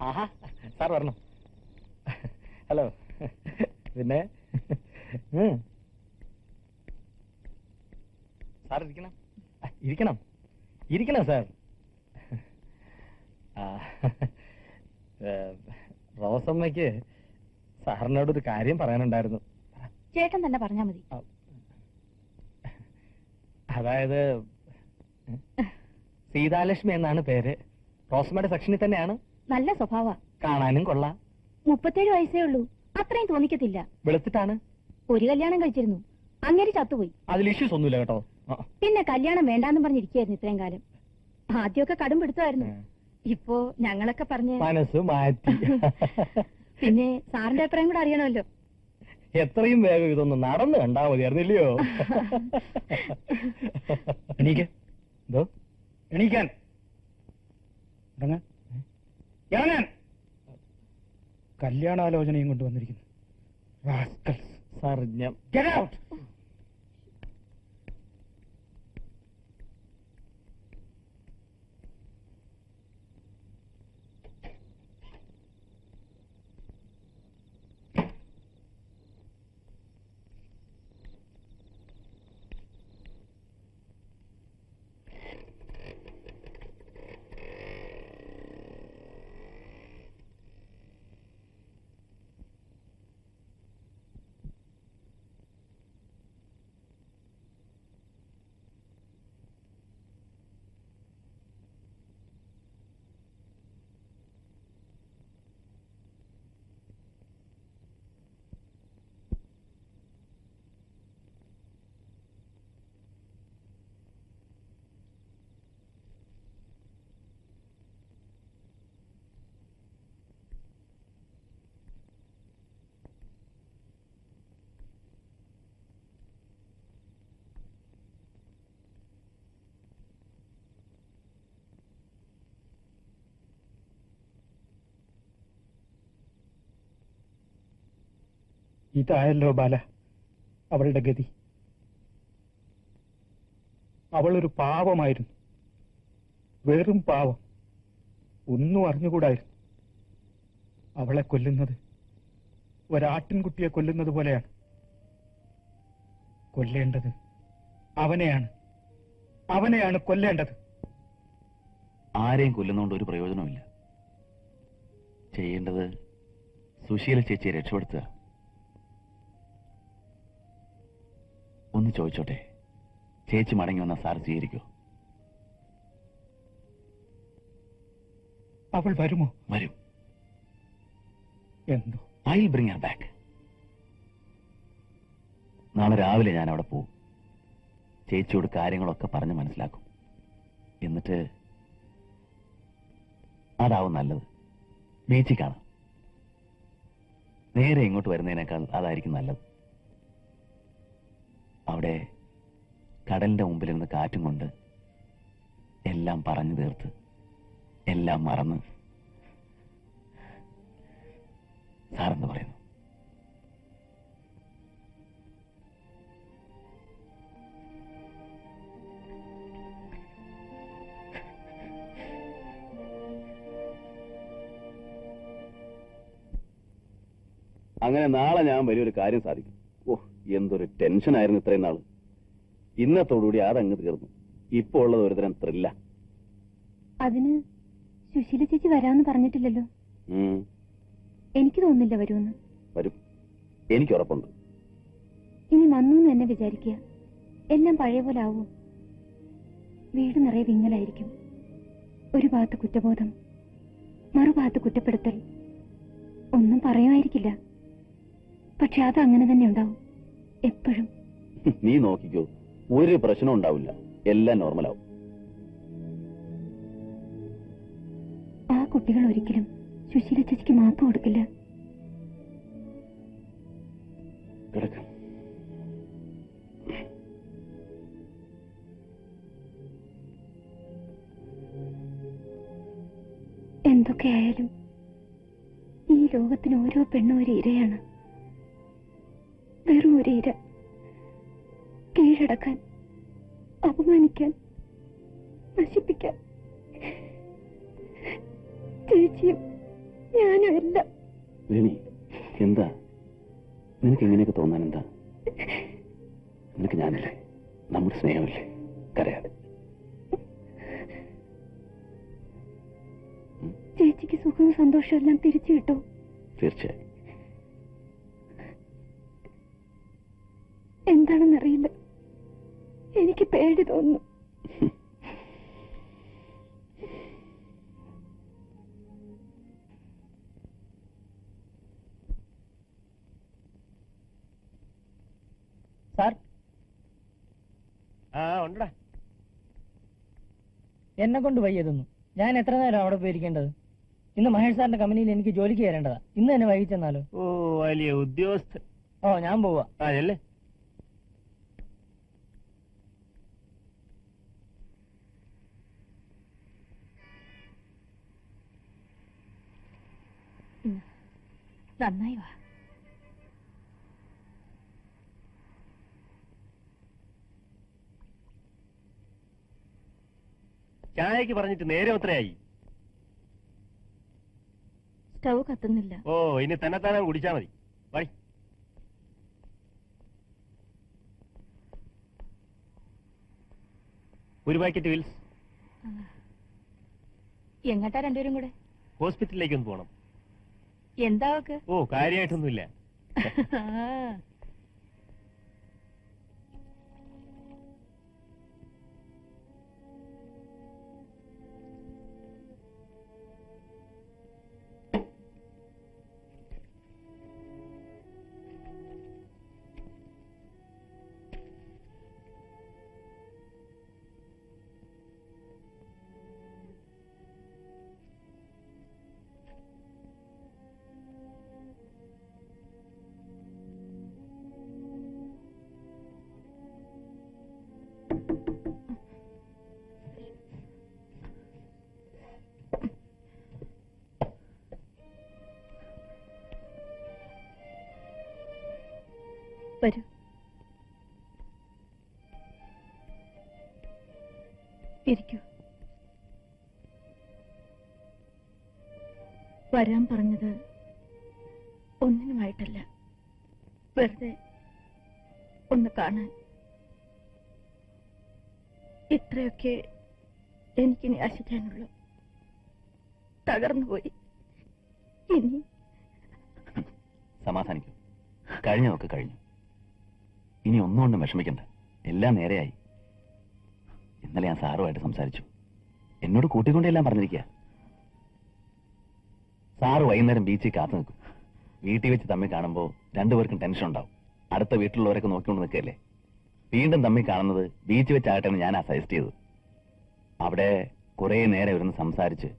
ആഹാ, സാർ വരണം. ഹലോ. പിന്നെ സാർ ഇരിക്കണം. ഇരിക്കണം ഇരിക്കണം സാർ. റോസമ്മയ്ക്ക് സാറിനോടൊരു കാര്യം പറയാനുണ്ടായിരുന്നു. ചേട്ടൻ തന്നെ പറഞ്ഞാ മതി. അതായത് സീതാലക്ഷ്മി എന്നാണ് പേര്. റോസമ്മയുടെ സെക്ഷനിൽ തന്നെയാണ്. നല്ല സ്വഭാവ, കാണാനും കൊള്ളാം. 37 വയസ്സേ ഉള്ളൂ. അത്രയും തോന്നിക്കത്തില്ല. വെളുത്തിട്ടാണ്. ഒരു കല്യാണം കഴിച്ചിരുന്നു, അങ്ങനെ ചത്തുപോയി. അതിൽ ഇഷ്യൂസ് ഒന്നുമില്ല കേട്ടോ. പിന്നെ കല്യാണം വേണ്ടാന്ന് പറഞ്ഞിരിക്കായിരുന്നു ഇത്രയും കാലം. ആദ്യമൊക്കെ കടും പിടുത്തമായിരുന്നു. ഇപ്പോ ഞങ്ങളൊക്കെ പറഞ്ഞ് മനസ്സ് മാറ്റി. പിന്നെ സാറിന്റെ അഭിപ്രായം കൂടെ അറിയണമല്ലോ. എത്രയും വേഗം ഇതൊന്ന് നടന്നു കണ്ടാ മതിയായിരുന്നില്ലയോ? എന്തോ എണീക്കാൻ ഇറങ്ങാൻ കല്യാണാലോചനയും കൊണ്ടുവന്നിരിക്കുന്നു. Get out! ഇതായല്ലോ ബാല അവളുടെ ഗതി. അവളൊരു പാവമായിരുന്നു, വെറും പാവം. ഒന്നും അറിഞ്ഞുകൂടായിരുന്നു. അവളെ കൊല്ലുന്നത് ഒരാട്ടിൻകുട്ടിയെ കൊല്ലുന്നത് പോലെയാണ്. കൊല്ലേണ്ടത് അവനെയാണ് കൊല്ലേണ്ടത്. ആരെയും കൊല്ലുന്നോണ്ട് ഒരു പ്രയോജനമില്ല. ചെയ്യേണ്ടത് സുശീല ചേച്ചിയെ രക്ഷപ്പെടുത്തുക. ഒന്ന് ചോദിച്ചോട്ടെ, ചേച്ചി മടങ്ങി വന്ന സാർ സ്വീകരിക്കോ? അവൾ വരുമോ? വരും. എന്തോ I will bring Har back. നാളെ രാവിലെ ഞാൻ അവിടെ പോവും. ചേച്ചിയോട് കാര്യങ്ങളൊക്കെ പറഞ്ഞ് മനസ്സിലാക്കും. എന്നിട്ട് അതാവും നല്ലത്. ബീച്ചിൽ കാണാം. നേരെ ഇങ്ങോട്ട് വരുന്നതിനേക്കാൾ അതായിരിക്കും നല്ലത്. അവിടെ കടലിന്റെ മുമ്പിലിരുന്ന് കാറ്റും കൊണ്ട് എല്ലാം പറഞ്ഞു തീർത്ത് എല്ലാം മറന്ന് സാറെന്ന് പറയുന്നു. അങ്ങനെ നാളെ ഞാൻ വലിയൊരു കാര്യം സാധിക്കും. എന്തൊരു ടെൻഷനായിരുന്നു ഇത്രയും നാള്. ഇന്നത്തോടുകൂടി അതങ്ങ് തീർന്നു. ഇപ്പോ ഉള്ളത് ഒരുതരം ത്രില്ല. അതിന് സുശീല ചേച്ചി വരാമെന്ന് പറഞ്ഞിട്ടില്ലല്ലോ. എനിക്ക് തോന്നുന്നില്ല വരുമെന്ന്. വരും, എനിക്ക് ഉറപ്പുണ്ട്. ഇനി വന്നു എന്ന് തന്നെ വിചാരിക്കുക. എല്ലാം പഴയ പോലെ ആവൂ. വീട് നിറയെ വിങ്ങലായിരിക്കും. ഒരു ഭാഗത്ത് കുറ്റബോധം, മറുഭാഗത്ത് കുറ്റപ്പെടുത്തൽ. ഒന്നും പറയുമായിരിക്കില്ല, പക്ഷെ അത് അങ്ങനെ തന്നെ ഉണ്ടാവും എപ്പോഴും. നീ നോക്കിക്കോ, ഒരു പ്രശ്നം ഉണ്ടാവില്ല. എല്ലാം നോർമലാവും. ആ കുട്ടികൾ ഒരിക്കലും സുശീല ചേച്ചിക്ക് മാപ്പ് കൊടുക്കില്ല. കിടക്കാം. എന്തൊക്കെയായാലും ഈ ലോകത്തിന് ഓരോ പെണ്ണും ഒരു ഇരയാണ്. വെറും ഒരു ഇര. കീഴടക്കാൻ, അപമാനിക്കാൻ, നശിപ്പിക്കാൻ. ചേച്ചിയും ഞാനും എല്ലാം. എന്താ നിനക്ക് ഇങ്ങനെയൊക്കെ തോന്നാൻ എന്താ? നിനക്ക് ഞാനില്ലേ, നമ്മുടെ സ്നേഹമില്ലേ? കരയാതെ. ചേച്ചിക്ക് സുഖവും സന്തോഷവും എല്ലാം തിരിച്ചു കിട്ടും. തീർച്ചയായും. എന്താണെന്നറിയില്ല, എനിക്ക് പേടി തോന്നുന്നു. സാർ, ആ ഉണ്ടടാ. എന്നെ കൊണ്ട് വയ്യതൊന്നും. ഞാൻ എത്ര നേരം അവിടെ പോയിരിക്കേണ്ടത്? ഇന്ന് മഹേഷ് സാറിന്റെ കമ്പനിയിൽ എനിക്ക് ജോലിക്ക് കയറേണ്ടതാ. ഇന്ന് തന്നെ വൈകിച്ചെന്നാലോ? ഓ വലിയ ഉദ്യോഗസ്ഥൻ. ഓ ഞാൻ പോവാ. അതല്ലേ നന്നായി വാ. ചായക്ക് പറഞ്ഞിട്ട് നേരെ എത്രയായി? സ്റ്റൗ കത്തുന്നില്ല. ഓ ഇനി തന്നെത്താനെ കുടിച്ചാ മതി. വൈ. ഒരു പാക്കറ്റ് വിൽസ്. എങ്ങട്ടാ രണ്ടുപേരും കൂടെ? ഹോസ്പിറ്റലിലേക്ക് ഒന്ന് പോണം. എന്താ അവക്ക്? ഓ കാര്യമായിട്ടൊന്നുമില്ല. വരൂ. ഇരിക്കൂ. വരാൻ പറഞ്ഞത് ഒന്നിനുമായിട്ടല്ല, വെറുതെ ഒന്ന് കാണാൻ. ഇത്രയൊക്കെ എനിക്കിനി ആശിക്കാനുള്ളൂ. തകർന്നുപോയി. ഇനി സമാധാനിക്കൂ. കഴിഞ്ഞതൊക്കെ കഴിഞ്ഞു. ഇനി ഒന്നുകൊണ്ടും വിഷമിക്കണ്ട. എല്ലാം നേരെയായി. ഇന്നലെ ഞാൻ സാറുമായിട്ട് സംസാരിച്ചു. എന്നോട് കൂട്ടിക്കൊണ്ടെല്ലാം പറഞ്ഞിരിക്കുക. സാറ് വൈകുന്നേരം ബീച്ചിൽ കാത്തു നിൽക്കും. വീട്ടിൽ വെച്ച് തമ്മിൽ കാണുമ്പോൾ രണ്ടുപേർക്കും ടെൻഷൻ ഉണ്ടാവും. അടുത്ത വീട്ടിലുള്ളവരൊക്കെ നോക്കിക്കൊണ്ട് നിൽക്കല്ലേ. വീണ്ടും തമ്മിൽ കാണുന്നത് ബീച്ച് വെച്ചാകട്ടെ എന്ന് ഞാനാ സജസ്റ്റ് ചെയ്തത്. അവിടെ കുറേ നേരം ഇരുന്ന് സംസാരിച്ച്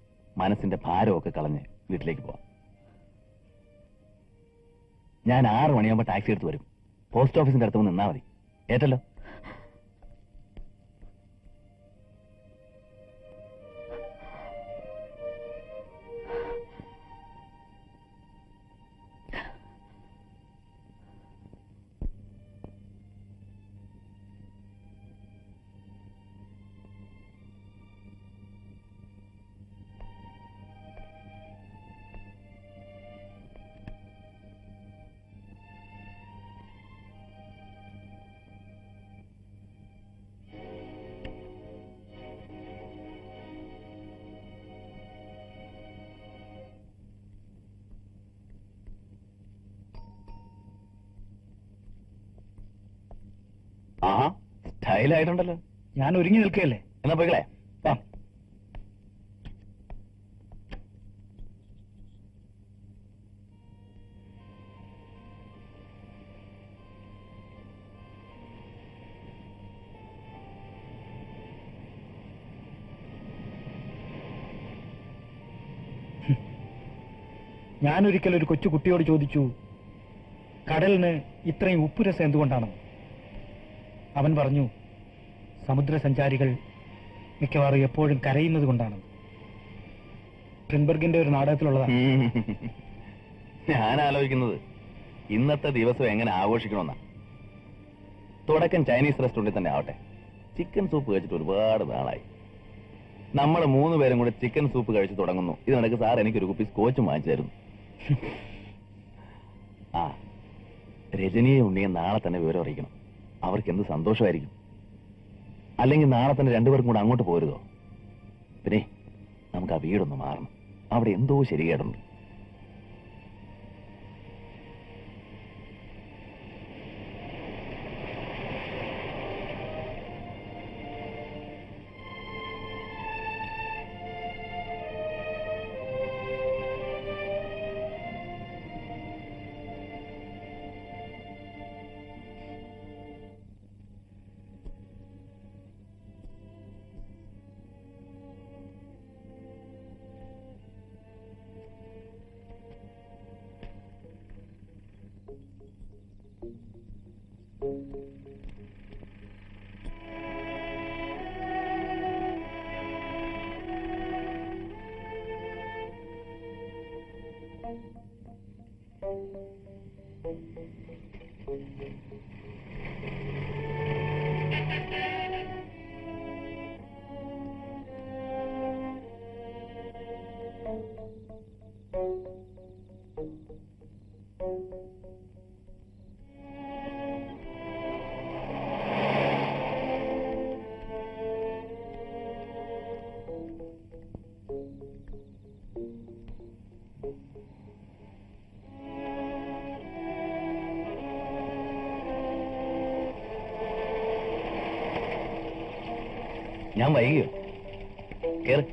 മനസ്സിന്റെ ഭാരമൊക്കെ കളഞ്ഞ് വീട്ടിലേക്ക് പോവാം. ഞാൻ 6 മണിയാകുമ്പോൾ ടാക്സി എടുത്ത് വരും. പോസ്റ്റ് ഓഫീസിന്റെ അടുത്ത് നിന്നാ മതി. ഏറ്റല്ലോ? ആഹാ, സ്റ്റൈലായിട്ടുണ്ടല്ലോ. ഞാൻ ഒരുങ്ങി നിൽക്കുകയല്ലേ. എന്നാ പോയിക്കളെ. ഞാനൊരിക്കൽ ഒരു കൊച്ചു കുട്ടിയോട് ചോദിച്ചു, കടലിന് ഇത്രയും ഉപ്പുരസം എന്തുകൊണ്ടാണെന്ന്. അവൻ പറഞ്ഞു, സമുദ്രസഞ്ചാരികൾ മിക്കവാറും എപ്പോഴും കരയുന്നത് കൊണ്ടാണ്. ട്രിൻബർഗിന്റെ ഒരു നാടകത്തിലുള്ളതാണ്. ഞാൻ ആലോചിക്കുന്നത് ഇന്നത്തെ ദിവസം എങ്ങനെ ആഘോഷിക്കണമെന്നാ. തുടക്കം ചൈനീസ് റെസ്റ്റോറന്റിൽ തന്നെ ആവട്ടെ. ചിക്കൻ സൂപ്പ് കഴിച്ചിട്ട് ഒരുപാട് നാളായി. നമ്മൾ 3 പേരും കൂടെ ചിക്കൻ സൂപ്പ് കഴിച്ച് തുടങ്ങുന്നു. ഇതിനിടയ്ക്ക് സാർ എനിക്കൊരു കുപ്പി സ്കോച്ചും വാങ്ങിച്ചു തരുന്നു. ആ, രജനിയെ ഉണ്ണിയെ നാളെ തന്നെ വിവരം അറിയിക്കണം. അവർക്ക് എന്ത് സന്തോഷമായിരിക്കും. അല്ലെങ്കിൽ നാളെ തന്നെ രണ്ടുപേർക്കും കൂടെ അങ്ങോട്ട് പോരുതോ? പിന്നെ നമുക്ക് ആ വീടൊന്ന് മാറണം. അവിടെ എന്തോ ശരികേടുണ്ട്. ഞാൻ വൈകിയോ? കേറ്.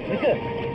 നിക്ക്